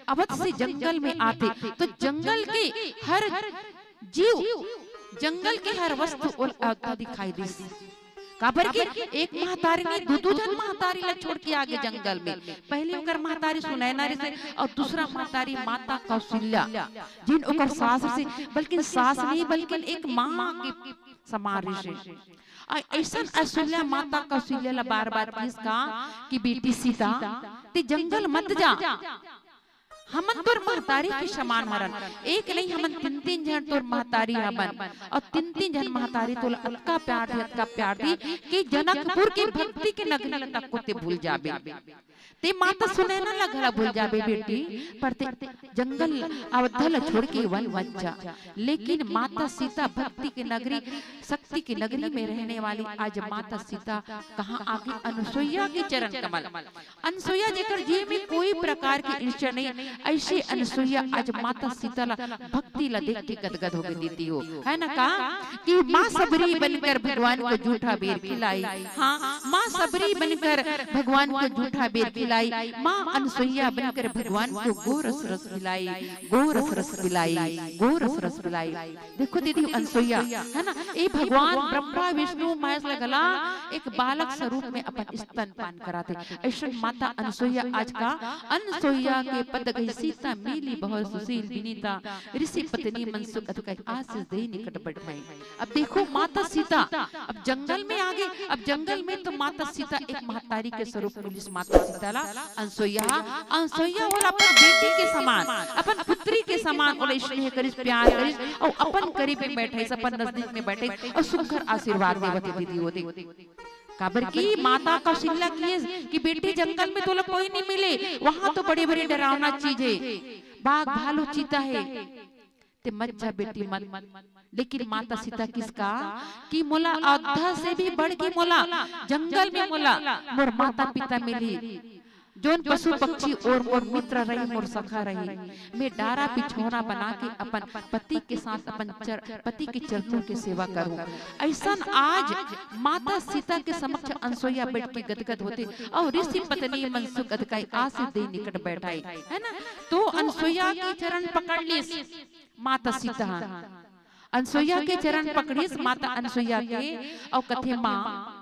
अवध से जंगल में आते, तो जंगल के हर जीव, जंगल के हर वस्तु और दिखाई दी। काबर की एक महतारी ने दो जन महतारी ला छोड़ के आगे जंगल में, पहले ओकर महतारी सुनैना से, और दूसरा महतारी माता कौशल्या जिन ओकर सास से, बल्कि सास नहीं बल्कि एक माँ के समान से। ऐसा असूल्या माता कौशल्या ला बार बार किसका कि बेटी सीता ते जंगल मत जा, हमन तोर महतारी के समान हरन, एक नहीं हमन 3-3 जन तोर महतारी हवन, और 3-3 जन महतारी तो अटका प्यार दी कि जनकपुर के भक्ति के नगरी तक को ते भूल जाबे, ते माता सुनैना लगला भूल जाबे बेटी, पर ते जंगल अवधल छोड़ के वन वंचा। लेकिन माता सीता भक्ति के नगरी शक्ति की नगरी में रहने वाली आज माता सीता कहाँ आगे अनसुईया के चरण कमल, अनसुईया जेकर जीव में कोई प्रकार की ईर्ष्या नहीं, ऐसे अनसुईया आज माता सीता ला भक्ति ला देख के गदगद हो गई देती हो, है ना। कहा कि माँ सबरी बनकर भगवान को झूठा बेर खिलाई, हाँ माँ सबरी बनकर भगवान को झूठा बेर खिलाई, माँ अनसुईया बनकर भगवान को गोरस रस पिलाई, गोरस रस पिलाई, गोरस रस पिलाई। देखो दीदी अनसुईया है ना, ये भगवान ब्रह्मा विष्णु महेश लगला एक बालक स्वरूप में अपन स्तन पान कराते, ऐसा माता अनसुईया आज का अनसुईया के पद गई सीता मिली बहुत सुशील विनीता, ऋषि पत्नी मनसुख अधकाई आशीष देहि निकट बैठाई। अब देखो माता सीता अब जंगल में आ गई, अब जंगल में तो माता सीता एक महतारी के स्वरूप पुलिस माता सीता ला अनसुईया होला अपन बेटी के समान, अपन पुत्री के समान ओले स्नेह करिस प्यार करिस, और अपन करीब में बैठे अपन नजदीक में बैठे और सुखकर आशीर्वाद देवती दीदी होते। काबर की माता कौशल्या की बेटी जंगल में तो कोई नहीं मिले, वहां तो बड़ी बड़ी डरावना चीज है, बाघ भालू चीता है, ते मत जा बेटी मत। लेकिन माता सीता किसका कि मोला अयोध्या से भी बढ़ के मोला जंगल में मोला मोर माता पिता मिली, जोन पशु पक्षी और मोर मित्र रही मोर सखा रही, मैं डारा पिछोना बना के अपन पति के साथ अपन पति के चरणों की सेवा करूं। ऐसा आज माता सीता के समक्ष अनसुईया बैठ के गदगद होते, और ऋषि पत्नी मनसुख अधकाई आशीष दे निकट बैठाई, है ना। तो अनसुईया के चरण पकड़ ली माता सीता, अनसुईया के चरण पकड़ीस माता अनसुईया के, और कथे माँ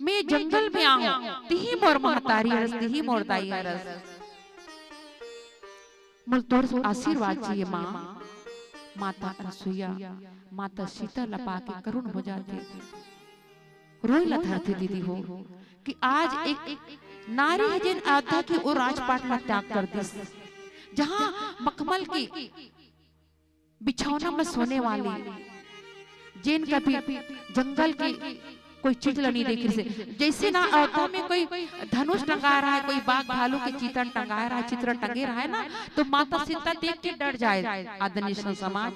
मैं जंगल में आऊं तिही मोर महतारी हरस, तिही मोर दाई हरस, मुझ तोर आशीर्वाद चाहिए माँ। माता अनसुईया माता सीता लपा के करुण हो जाती, रोई लथारती दीदी हो कि आज एक नारी है जिन अयोध्या की और राजपाट में त्याग कर दी, जहां मखमल की बिछौना में सोने वाली, जिन कभी जंगल की कोई चीज नहीं देखी से। जैसे ना अयोध्या में कोई धनुष टंगा रहा है, कोई बाघ भालू के चित्र टंगा रहा है, चित्र टंगे रहा है ना, तो माता सीता देख के डर जाए आदरणीय समाज।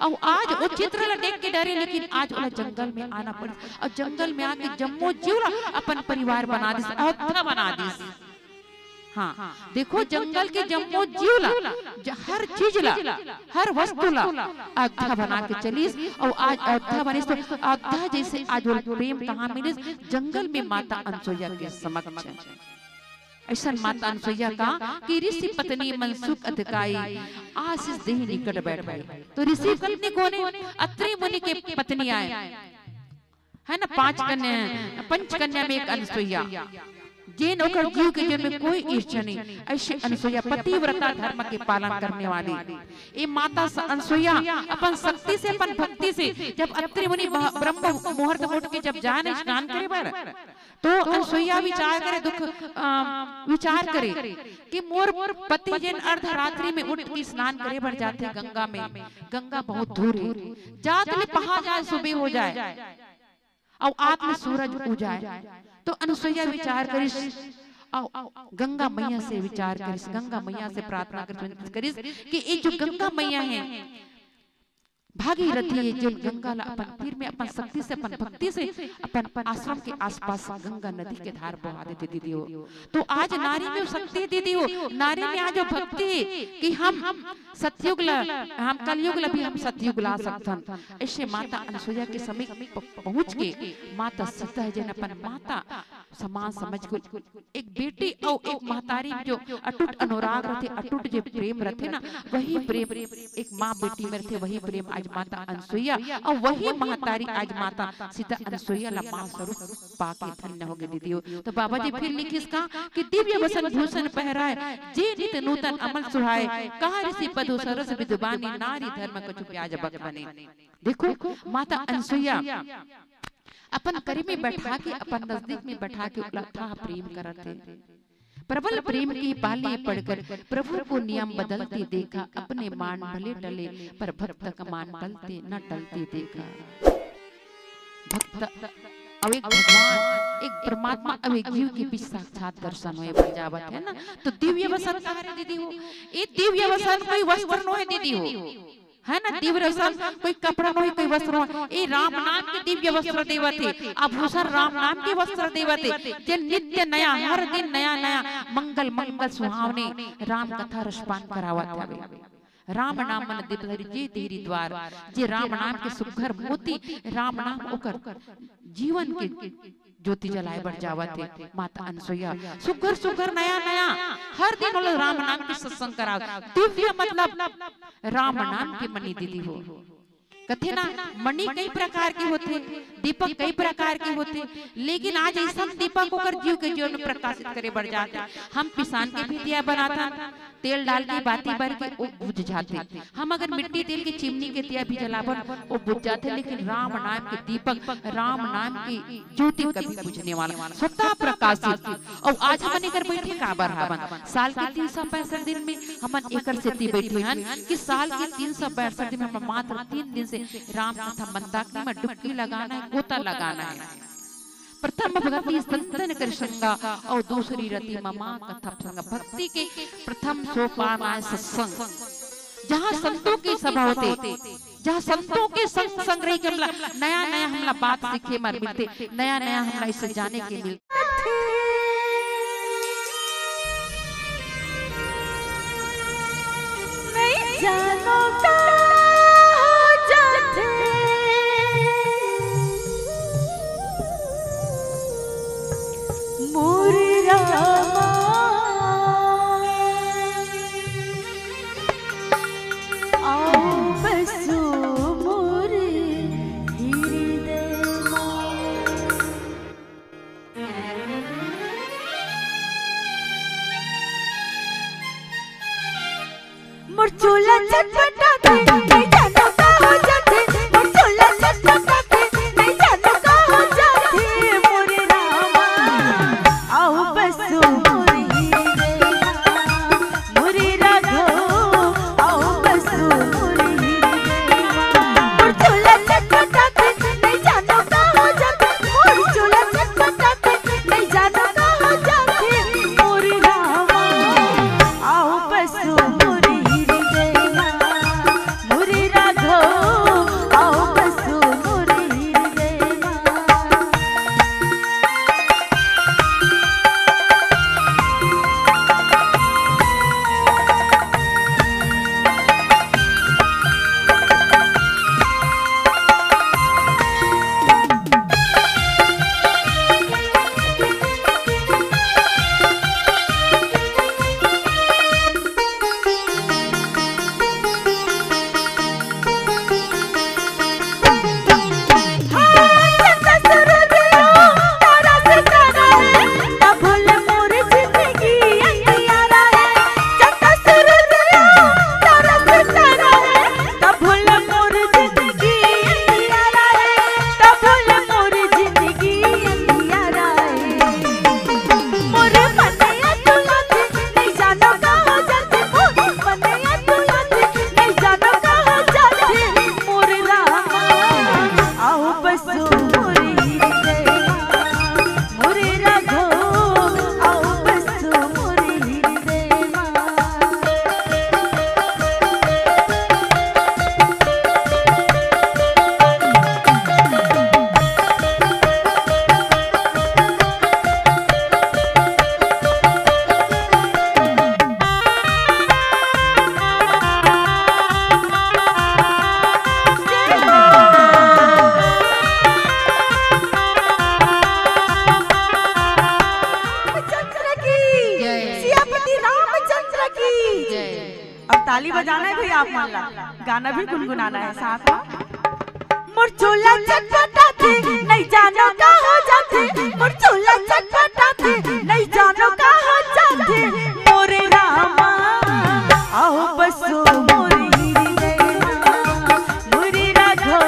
और आज वो चित्र देख के डरे, लेकिन आज वाला जंगल में आना पड़े और जंगल में आके जम्मो जीवला अपन परिवार बना दिस, अयोध्या बना दिस। हाँ देखो जंगल के जम्मो जीवला हर चीज ला, हर वस्तु ला अयोध्या बना के चलीस। और आज अयोध्या बने तो अयोध्या जैसे आज वो प्रेम कहाँ मिले, जंगल में माता अनसुईया के समक्ष। ऐसा माता अनसुईया का कि ऋषि पत्नी मनसुख अधिकाई आशीष देहि निकट बैठाई। तो ऋषि पत्नी कौन है? अत्रि मुनि के पत्नी आए है ना, 5 कन्या, पंच कन्या में एक अनसुईया। जे नौकर जीव के जन्म में कोई ईर्ष्या नहीं, ऐसे अनसुईया पतिव्रता धर्म के पालन करने वाली ये माता अनसुईया अपन शक्ति से, अपन भक्ति से, जब अत्रि मुनि ब्रह्म मुहूर्त उठ के जब जाए स्नान करे बार, तो अनसुईया विचार करे, दुख विचार करे कि मोर पति जिन अर्धरात्रि में उठ के स्नान करे भर जाते गंगा में, गंगा बहुत दूर है, जात ले पहा जाए सुबह हो जाए और आत्म सूरज उजाए। तो अनसुईया विचार करिस, गंगा मैया से विचार करिस, गंगा मैया से प्रार्थना करिस कि ये जो गंगा मैया है भागीरथी, जो गंगा ला अपन तीर में अपन शक्ति से, अपन भक्ति से, अपन आश्रम के आसपास गंगा नदी के धार बहा देते दीदी हो। तो आज नारी में शक्ति दीदी हो, नारी में आज भक्ति कि हम सतयुग ला, हम कलयुग ला भी हम सतयुग ला सकथन। ऐसे माता अनसुईया के समीप पहुंच के माता सीता है जन अपन माता समान समझ को एक बेटी और एक महतारी जो अटूट अनुराग रहते, अटूट जो प्रेम रहते ना, वही प्रेम एक माँ बेटी में रहते, वही प्रेम आज माता अनसुईया और वही महतारी आज माता सीता अनसुईया ला मां स्वरूप पाके धन्य हो गए दीदी हो। तो बाबा जी फिर लिखी इसका कि दिव्य वसन भूषण पहराए, जे नित नूतन अमल सुहाए, कहा ऋषि पदु सरस विद्वानी, नारी धर्म कछु प्याज बक बने। देखो माता अनसुईया अपन करी में बैठा के, अपन नजदीक में बैठा के उलथा प्रेम करते। प्रबल प्रेम की पाली पढ़कर प्रभु को नियम बदलते देखा, अपने मान भले टले पर भक्त का मान टलते न टलते देखा। भक्त अब एक भगवान, एक परमात्मा अब एक जीव के बीच साक्षात दर्शन होए बन जावत है ना। तो दिव्य वसन कहा रे दीदी हो, ये दिव्य वसन कोई वस्त्र नो है दीदी हो, है ना, दिव्य वस्त्र कोई कपड़ा नहीं, कोई वस्त्र नहीं, ये राम नाम के दिव्य वस्त्र देवते, आभूषण राम नाम के वस्त्र देवते, जे नित्य नया, हर दिन नया नया मंगल मंगल सुहावने राम कथा रसपान करावत हवे। राम नाम मन दिपधरि जे तेरी द्वार, जे राम नाम के सुघर मोती, राम नाम ओकर जीवन के ज्योति जलाए बढ़ जावत है। माता अनसुईया सुघर सुघर नया नया हर दिन वाला राम नाम के सत्संग कराव। दिव्य मतलब राम नाम की मणि दीदी हो। कथे ना मणि कई प्रकार के होते, दीपक कई प्रकार के होते, लेकिन आज ऐसा दीपक होकर जीव के जीवन में प्रकाशित करे बढ़ जाते। हम पिसान के भी दिया बनाता, तेल डाल के बाती भर के वो बुझ जाते। हम अगर मिट्टी तेल की चिमनी के दिया भी जलावन वो बुझ जाते, लेकिन राम नाम के दीपक, राम नाम की ज्योति कभी बुझने वाला स्वतः प्रकाशित। और आज हम कर बैठे काबर हवन, साल के 365 दिन में हम एकर से बैठे हन कि साल के 365 दिन में हम मात्र 3 दिन से राम कथा मंदाकिनी में डुबकी लगाना है, गोता लगाना है। प्रथम भक्ति संतन कर संगा और दूसरी रति ममा कथा संग। भक्ति के प्रथम सोपान है सत्संग, जहाँ संतों की सभा होते, जहाँ संतों के संग संग्रह के नया नया हमला बात सीखे मर मिलते, नया नया हमला इससे जाने के मिलते। नहीं जानो मुरझोला छटपटाते नहीं जानो का हो जाते, मुरझोला छटपटाते नहीं जानो का हो जाते। मोरे रामा आओ बसो मोरे हीरे, मोरे राघव आओ बसो मोरे हीरे। मुरझोला छटपटाते नहीं जानो का हो जाते, ताली बजाना है कोई आप मान ला, गाना भी गुनगुनाना है साथ में। मुरझोला चटपटा थे नहीं जानो का हो जाते, मुरझोला चटपटा थे नहीं जानो का हो जाते, मोरे रामा आओ बसो मोरी हृदय मोरी राघो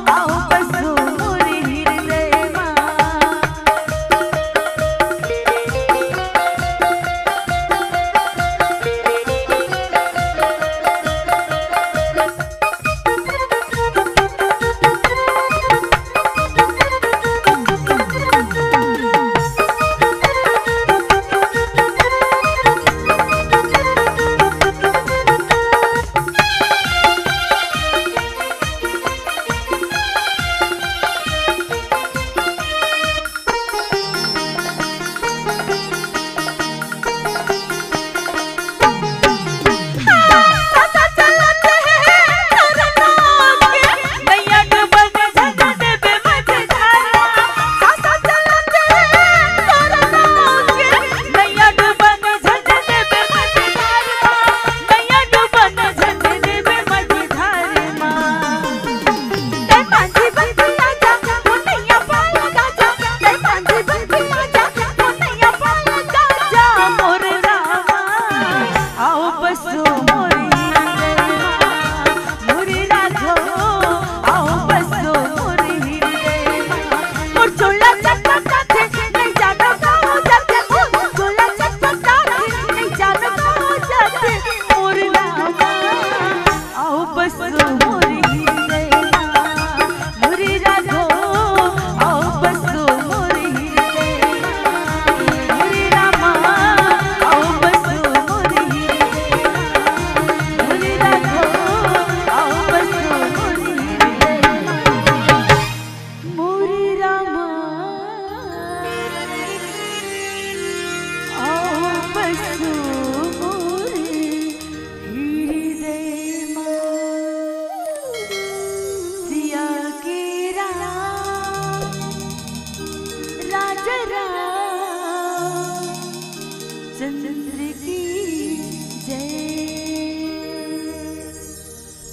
आओ बसो मोरी हृदय मां।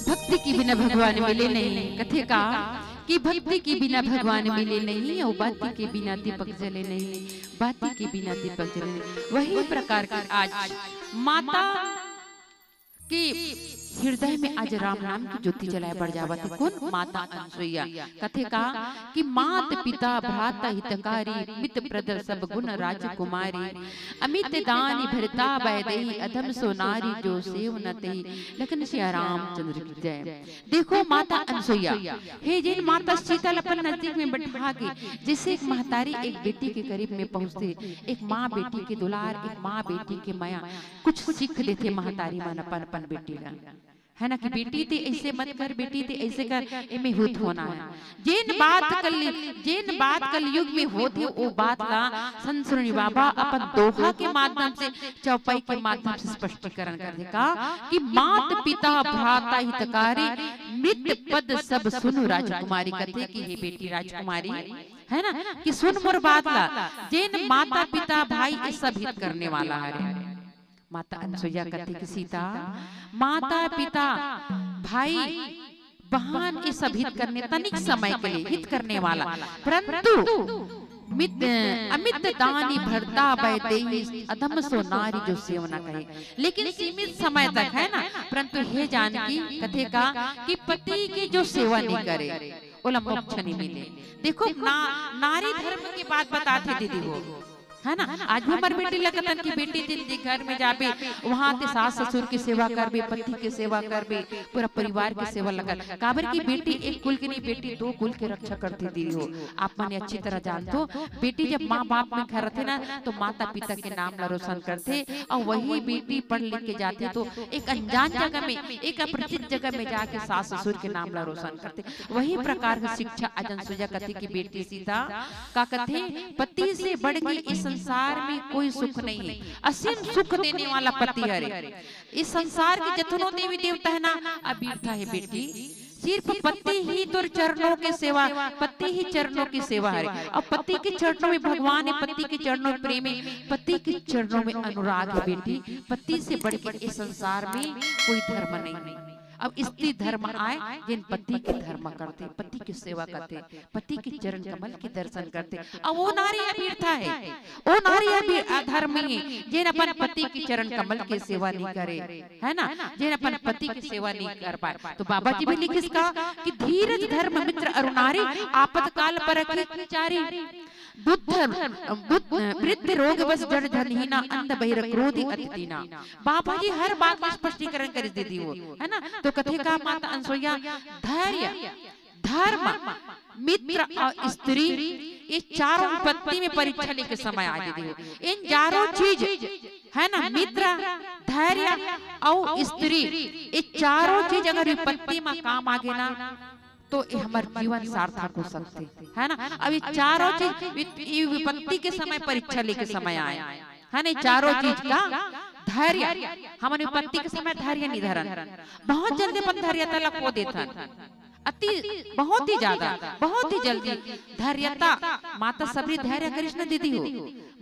भक्ति के बिना भगवान मिले नहीं, कथे का कि भक्ति के बिना भगवान मिले नहीं, और बाती के बिना दीपक जले नहीं, बाती के बिना दीपक जले नहीं। वही प्रकार की आज माता की हृदय में आज राम नाम की ज्योति जलाए बढ़ जावत। कौन? माता अनसुईया। कथे का कि मात पिता भ्राता हितकारी, मित प्रदर सब गुण राजकुमारी, अमित दानी भरता वैदेही, अधम सो नारी जो सेव न तेही। लेकिन श्री रामचंद्र की जय। देखो माता अनसुईया हे जिन माता सीता अपन नजदीक में बैठा के, जैसे एक महतारी एक बेटी के करीब में पहुंचते, एक माँ बेटी के दुलार, एक माँ बेटी के माया कुछ सीख देते महतारी मन अपन बेटी का, है ना कि बेटी ते ऐसे मत कर, बेटी ते ऐसे कर, इमे हुत होना है। जिन बात कल युग में होती वो बात का संसुनी बाबा अपन दोहा के माध्यम से, चौपाई के माध्यम से स्पष्टीकरण कर देगा कि मात पिता भ्राता हितकारी, मित पद सब सुनु राजकुमारी। कथे की हे बेटी राजकुमारी, है ना कि सुन मोर बात ला, जिन माता पिता भाई ये सब हित करने वाला है। माता अनसुईया कहती कि सीता माता पिता भाई बहन ये सब हित करने तनिक समय के लिए हित करने वाला, परंतु अमित दानी भरता वैदेही, अधम सो नारी जो सेव न कहे। लेकिन सीमित समय तक, है ना, परंतु हे जानकी कथे का कि पति की जो सेवा नहीं करे ओला मोक्ष नहीं मिले। देखो नारी धर्म की बात बताते दीदी वो, है ना। आज भी हमारी बेटी लगतन की बेटी जिन घर में जाबे वहां ते सास ससुर की सेवा करबे, पति की सेवा करबे, पूरा परिवार की सेवा लगन। काबर की बेटी एक कुल की नहीं, बेटी दो कुल के रक्षा करती दी हो। आप माने अच्छी तरह जानते हो, बेटी जब माँ बाप में घर रहते ना तो माता पिता के नाम ला रोशन करते, और वही बेटी पढ़ लिख के जाती तो एक अनजान जगह में, एक अपरिचित जगह में जाके सास ससुर के नाम ला रोशन करते। वही प्रकार की शिक्षा अनसुईया कथी की बेटी सीता का कथे, पति से बढ़ के इस संसार में कोई सुख नहीं है, असीम सुख देने वाला पति है। इस संसार के जतनों देवी देवता है ना, अबीरता है बेटी सिर्फ पति ही तो चरणों की सेवा, पति ही चरणों की सेवा है। और पति के चरणों में भगवान है, पति के चरणों में प्रेम है, पति के चरणों में अनुराग है। बेटी, पति से बढ़कर इस संसार में कोई धर्म नहीं। अब स्त्री धर्म आए जिन पति के धर्म करते, पति की सेवा करते, पति के चरण कमल के दर्शन करते। अब वो नारी अभीरता है, वो नारी अधर्मी है जिन अपन पति की चरण कमल की सेवा नहीं करे, है ना, जिन अपन पति की सेवा नहीं कर पाए। तो बाबा जी भी लिखे इसका कि धीरज धर्म मित्र अरुणारी, आपातकाल पर चारी, वृद्ध रोग बस जड़ धनहीना, अंध बहिर क्रोधी अति दीना। बाबा जी हर बात में स्पष्टीकरण कर देती हो, है ना। तो कथे का माता अनसुईया धैर्य, धर्म, मित्र और स्त्री, ये चारों विपत्ति में परीक्षा लेके समय आ देती हो। इन चारों चीज, है ना, मित्र, धैर्य और स्त्री, ये चारों चीज अगर विपत्ति में काम आगे ना तो हमारा जीवन सार्थक हो सकते, है ना। अब ये चारों चीज विपत्ति के समय परीक्षा लेके समय आए, है ना। चारों चीज का धैर्य, हमारे विपत्ति के समय धैर्य नहीं धरन, बहुत जल्दी अपन धैर्य तलक को देता, अति बहुत ही ज्यादा, बहुत ही जल्दी धैर्यता। माता सबरी धैर्य कृष्ण दीदी हो,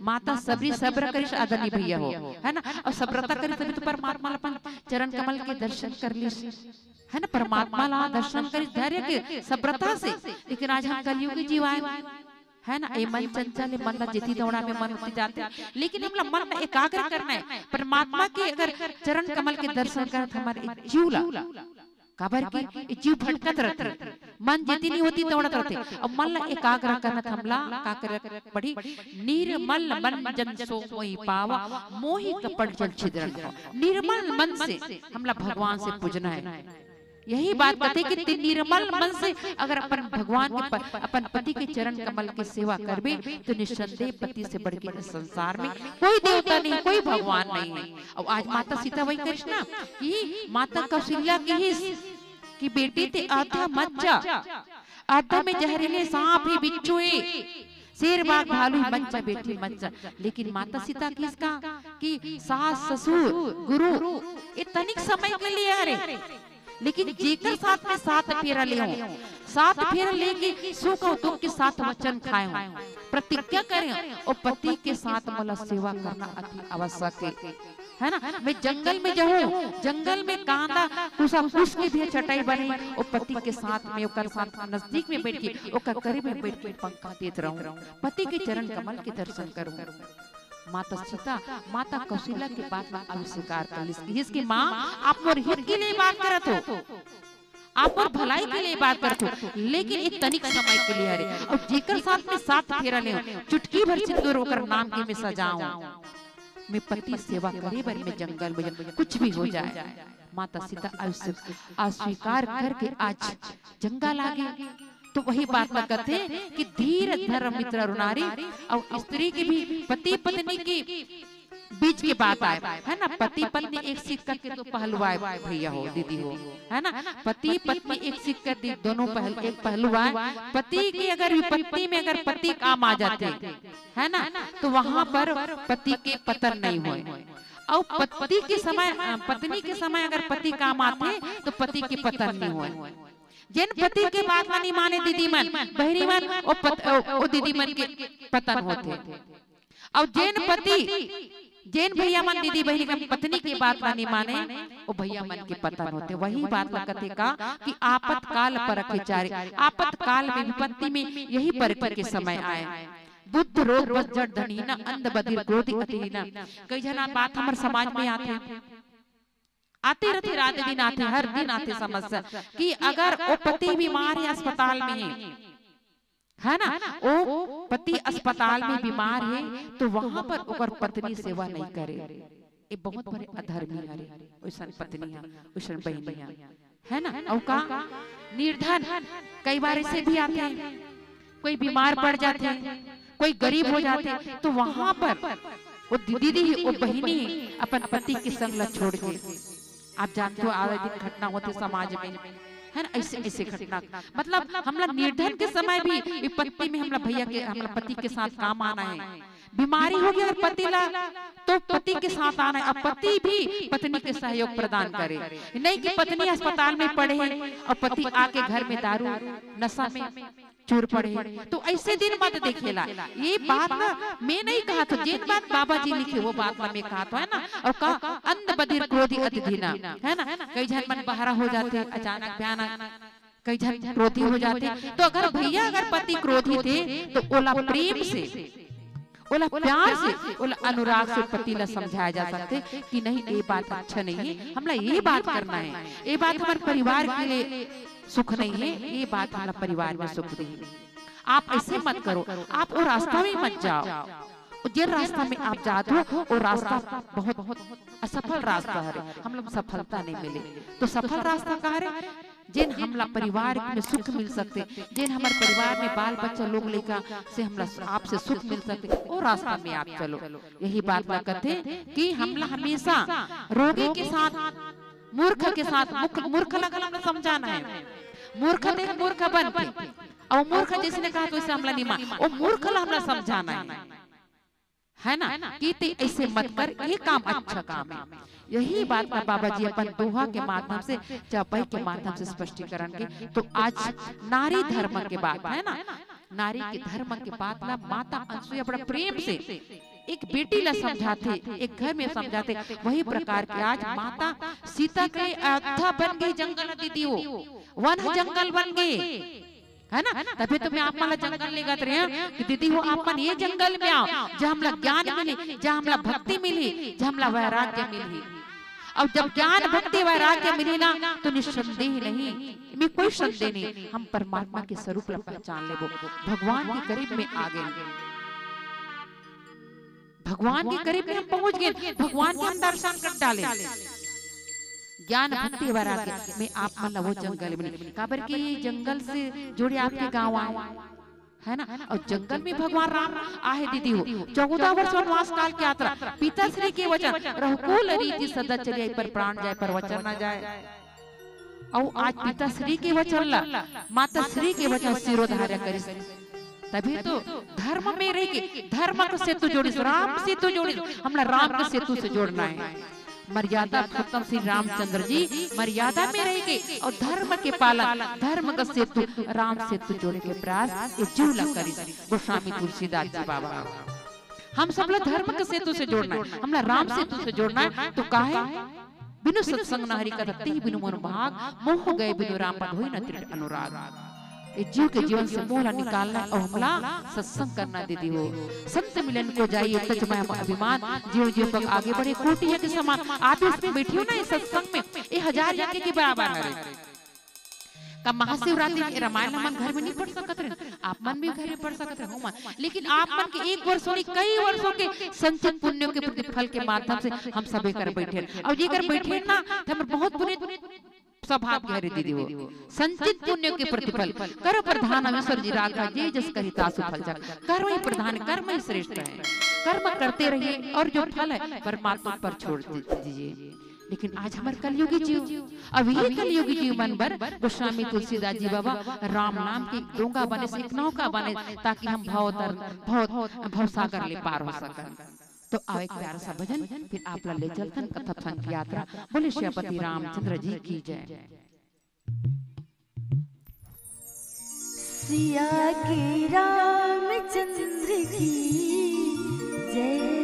माता सबरी सब्र कृष्ण आदरणीय भैया हो, है ना। और सब्रता करी तभी तो परमात्मा अपन चरण कमल के दर्शन कर ली, है ना। परमात्मा ला दर्शन करी धैर्य के सब्रता से। लेकिन आज हम कलयुगी जीवाए, है ना। ये मन चंचल, मन ला जेती दौड़ा में मन उठी जाते, लेकिन हमला मन एकाग्र करना है परमात्मा के। अगर चरण कमल के दर्शन कर हमारे जीव ला काबर की जीव भटकत रहते, मन जेती नहीं होती दौड़त रहते। अब मन ला एकाग्र करना हमला का कर पड़ी, निर्मल मन जन सो मोहि पावा, मोहि कपट जल छिद्रन। निर्मल मन से हमला भगवान से पूजना है। यही बात कहते कि निर्मल मन से अगर अपन भगवान के अपन पति के चरण कमल की सेवा करबे तो निस्संदेह पति से बढ़ के संसार में कोई देवता नहीं, कोई भगवान नहीं है। और आज माता सीता वही कृष्णा की माता कौशल्या की बेटी थे आधा मज्जा, आधा में जहरीले सांप ही बिच्छुए, शेर बाघ भालू मज्जा बेटी मज्जा। लेकिन माता सीता किसका कि सास ससुर गुरु ये तनिक समय के लिए अरे, लेकिन जेकर साथ में साथ फेरा ले हो, साथ फेरा लेके सुख और दुख के साथ वचन खाए हो, प्रतिज्ञा करें और पति के साथ मला सेवा करना अति आवश्यक है ना। मैं जंगल में जाऊं, जंगल में कांदा कुसा कुछ की भी चटाई बने और पति के साथ में ओकर साथ नजदीक में बैठ के ओकर करीब में बैठ के पंखा देत रहूं, पति के चरण कमल के दर्शन करूं। माता सीता माता कौशल्या के बात में अविस्वीकार कर ली, इसकी माँ आप मोर हित के लिए बात करत हो, आप और भलाई के लिए बात करते हो, लेकिन एक तनिक समय के लिए अरे। और जेकर साथ में साथ फेरा ले चुटकी भर सिंदूर होकर नाम के में सजाऊं, मैं पति सेवा करे बर में जंगल में कुछ भी हो जाए। माता सीता अस्वीकार करके आज जंगल आ गए। तो वही बात में कहते कि धीर धर्म मित्र अरुणारी, और स्त्री की भी पति पत्नी की बीच की बात आए, है ना। पति पत्नी एक सिक्का के दो पहलू आए भैया हो दीदी हो, है ना। पति पत्नी एक सिक्का के दोनों पहलू, एक पहलू आए। पति की अगर विपत्ति में अगर पति काम आ जाते, है ना, तो वहां पर पति के पतन नहीं हुए। और पति के समय पत्नी के समय अगर पति काम आते तो पति के पतन नहीं हुए। जिन पति के बात नहीं माने दीदी मन बहरी मन और दीदी मन के पतन होते, और जैन भैया मन दीदी बहनी मन पत्नी की बात नहीं माने वो भैया मन के पतन होते। वही बात कहते का कि आपातकाल पर चारे, आपातकाल में विपत्ति में यही परिपति के समय आए। बुद्ध रोग बस जड़ धनीना, अंध बधिर क्रोधी अतिहीना। कई जना बात हमारे समाज में आते रहते, रात दिन आते, हर दिन आते समस्या कि अगर वो पति बीमार है अस्पताल में है ना, वो पति अस्पताल में बीमार है तो वहां पर ओकर पत्नी सेवा नहीं करे, ये बहुत बड़े अधर्मी है। वैसन पत्नियां वैसन बहनियां है ना। और का निर्धन कई बार ऐसे भी आते हैं, कोई बीमार पड़ जाते हैं, कोई गरीब हो जाते, तो वहां पर वो दीदी वो बहनी अपन पति के संग छोड़ के, आप जानते हो आए दिन घटना होती समाज में, है ना। ऐसे ऐसे घटना मतलब हमला निर्धन के समय भी विपत्ति में हमला भैया के हमला पति के साथ काम आना है, बीमारी होगी अगर पति ला तो पति के साथ आना है, अब पति भी पत्नी के सहयोग प्रदान करे, नहीं कि पत्नी अस्पताल में पड़े और पति आके घर में दारू नशा में चूर पड़े। तो ऐसे दिन मत देखिएला। ये बात ना मैं नहीं कहा तो जिन बात बाबा जी लिखे वो बात ना मैं कहा तो है ना। और कहा अंध बधिर क्रोधी अति दीना, है ना। कई जन मन बहरा हो जाते अचानक भयानक, कई जन क्रोधी हो जाते। तो अगर भैया अगर पति क्रोधी थे तो ओला प्रेम से, ओला प्यार से, ओला अनुराग से पति ला समझाया जा सकते कि नहीं ये बात अच्छा नहीं है, हमला ये बात करना है, ये बात हमारे परिवार के लिए सुख नहीं है, ये बात हमारा परिवार में सुख नहीं है, आप ऐसे मत करो, आप वो रास्ता में मत जाओ। जिस रास्ता में आप जाते हो वो रास्ता बहुत बहुत असफल रास्ता है, हम लोग सफलता नहीं मिले। तो सफल रास्ता कहाँ है? जिन हमला परिवार में सुख मिल सकते, जिन हमारे परिवार में बाल बच्चा लोग लेकर से हमला आपसे सुख मिल सकते, वो रास्ता में आप चलो। यही बात ला कहते कि हमला हमेशा रोगी के साथ, मूर्ख के साथ, मूर्ख लगा हमला समझाना है, मूर्ख देख मूर्ख बन के, और मूर्ख जिसने कहा तो इसे हमला नहीं मान, वो मूर्ख ला हमला समझाना है ना कि ते ऐसे मत कर, ये काम अच्छा काम है। यही बात का बाबा जी अपन दोहा के माध्यम से, चौपाई के माध्यम से स्पष्टीकरण के। तो आज नारी धर्म के बात है ना, नारी के धर्म के बात ला माता अनसुईया बड़ा प्रेम से एक बेटी ला समझाते, एक घर में समझाते। वही प्रकार के आज माता सीता के अयोध्या बन गई, जंगल दीदी हो वन जंगल बन गए, है ना। तभी तो मैं आप माला जंगल ले गए रहे कि दीदी हो आप मन ये जंगल में आओ जहाँ हमला ज्ञान मिली, जहाँ हमला भक्ति मिली, जहाँ हमला वैराग्य मिली। और जब ज्ञान भक्ति वैराग्य मिली ना तो निस्संदेह नहीं, में कोई संदेह नहीं, हम परमात्मा के स्वरूप ला पहचान लेबो, भगवान के करीब में आ गए, भगवान के करीब में हम पहुंच गए, भगवान के हम दर्शन कर डाले। ज्ञान भक्ति वैराग्य में आप मतलब वो जंगल में, काबर की जंगल से जुड़े आपके गांव आए, है ना। और जंगल में भगवान राम आए दीदी हो 14 वर्ष वनवास काल की यात्रा, पिताश्री के वचन रघुकुल रीति सदा चले पर प्राण जाए पर वचन न जाए। और आज पिताश्री के वचन ला माता श्री के वचन सिरोधार्य करी, तभी तो धर्म में रह के धर्म का सेतु जोड़ी, राम सेतु जोड़ी, हमला राम के सेतु से जोड़ना है। मर्यादा पुरुषोत्तम श्री रामचंद्र जी मर्यादा में रह के और धर्म के पालन, धर्म का सेतु राम सेतु जोड़ने के प्रयास ये जीवला करी गोस्वामी तुलसीदास जी बाबा। हम सब लोग धर्म के सेतु से जोड़ना है, हमला राम सेतु से जोड़ना है। तो काहे बिनु सत्संग न हरि कथति बिनु मन भाग, मोह गए बिनु राम पद होई न तृण अनुराग। जीव के जीवन से मोह निकालना और हमला सत्संग करना दीदी हो। संत मिलन को जाइए तजमय अभिमान, जीव जीव तक आगे बढ़े कोटि यज्ञ समान। आप इसमें बैठी हो ना इस सत्संग में, ये 1000 यज्ञ के बराबर है। का महाशिवरात्रि रामायण मन घर में नहीं पढ़ सकते रहे, आप मन भी घर में पढ़ सकते हो मन, लेकिन आप मन के एक वर्षों नहीं कई वर्षों के संचित पुण्यों के प्रतिफल के माध्यम से हम सब कर बैठे। और ये कर बैठे ना हम बहुत पुण्य स्वभाव हरे दीदी हो, संचित पुण्यों के प्रतिफल करो प्रधान ईश्वर जी राधा जे जस कहिता सुफल जग। कर्म ही प्रधान, कर्म ही श्रेष्ठ है, कर्म करते रहिए और जो फल है परमात्मा पर छोड़ दीजिए। लेकिन आज हमारे कलयुगी जीव, अब यही कलयुगी जीव मन बर गोस्वामी तुलसीदास जी बाबा राम नाम की डोंगा बने से एक नौका बने, ताकि हम भव सागर ले पार हो सकें। तो आओ एक प्यारा सा भजन, फिर आप ले चलतन कथा की यात्रा। बोले श्रीपति रामचंद्र जी की जय। सिया के रामचंद्र की जय।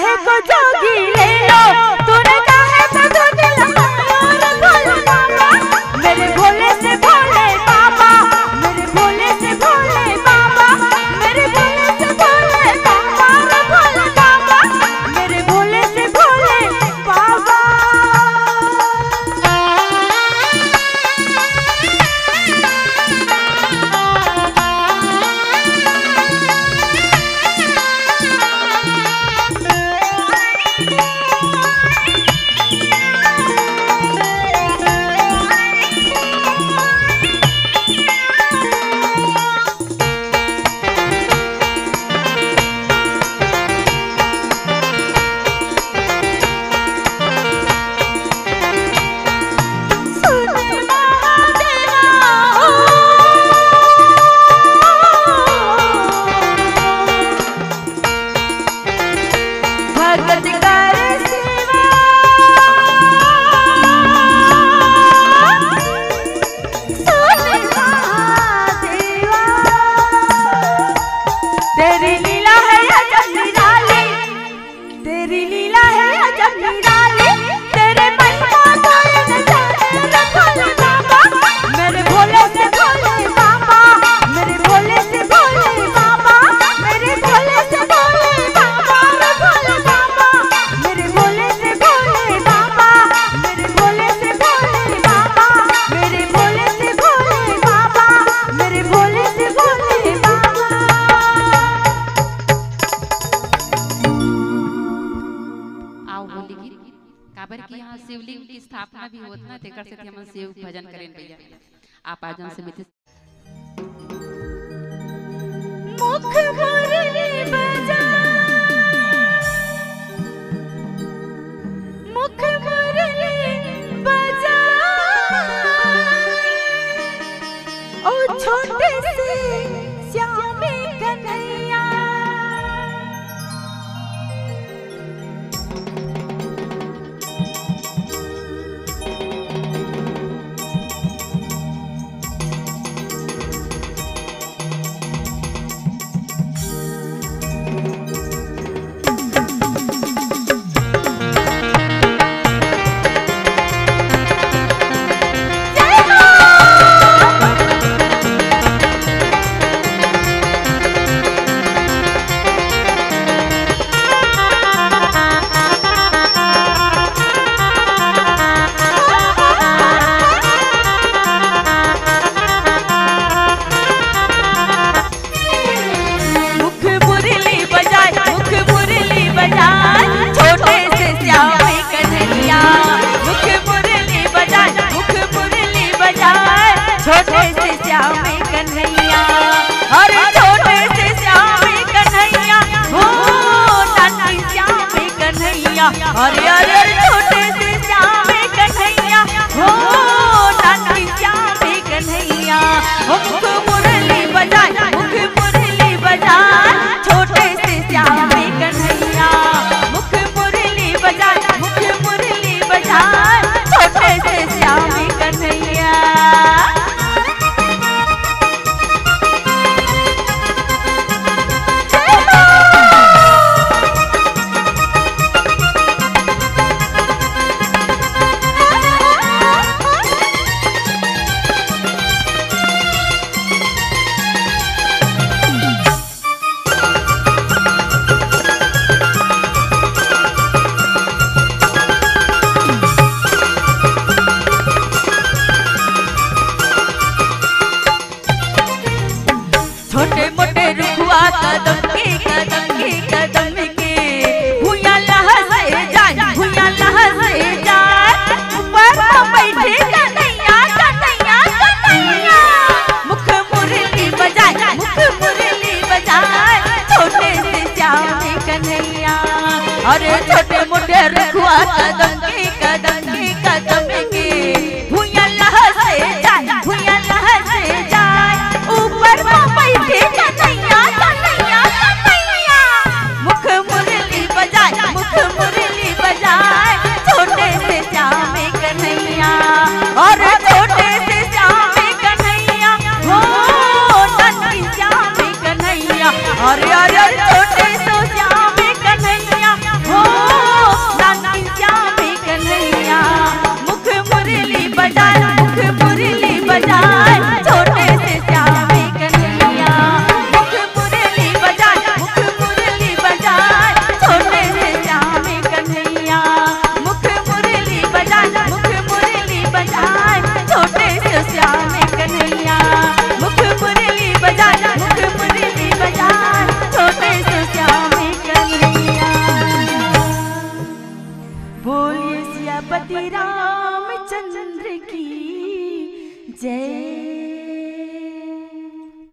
काहे को जोगी ले लो, तूने काहे को जोगी लगाया रे भोले बाबा। मेरे भोले से भोले बाबा, मेरे भोले से भोले बाबा, मेरे भोले से भोले बाबा रे भोले बाबा, मेरे भोले से भोले बाबा। शिवलिंग की स्थापना भी होत ना, तेकर से हम शिव भजन करें भैया। आप आजन समिति मुख मुरली बजा, मुख मुरली बजा, ओ छोटे से श्यामे कन्हैया। छोटे से श्यामे कन्हैया, अरे छोटे से श्यामे कन्हैया, हो नानी श्यामे कन्हैया, अरे अरे छोटे से श्यामे कन्हैया, हो नानी श्यामे कन्हैया। मुख मुरली बजाए, मुख मुरली बजाए, छोटे से श्यामे कन्हैया, मुख मुरली बजाए, मुख मुरली बजाए, छोटे से श्यामे कन्हैया। छोटे मोटे रुखवा कदम के कदम के कदम के भूया लहसे जाए, भूया लहसे जाए, ऊपर बैठे कन्हैया कन्हैया कन्हैया। मुख मुरली बजाए, मुख मुरली बजाए, छोटे से श्यामे कन्हैया, अरे छोटे मोटे रुखवा कदम के कदम के कदम के भूया लहसे जाए, भूया लहसे जाए, ऊपर बैठे कन्हैया कन्हैया कन्हैया। मुख मुरली बजाए, मुख मुरली बजाए, छोटे से श्यामे कन्हैया, और छोटे से श्यामे कन्हैया, हो नानी श्यामे कन्हैया, अरे अरे छोटे से श्यामे कन्हैया, हो सियापति रामचंद्र की जय।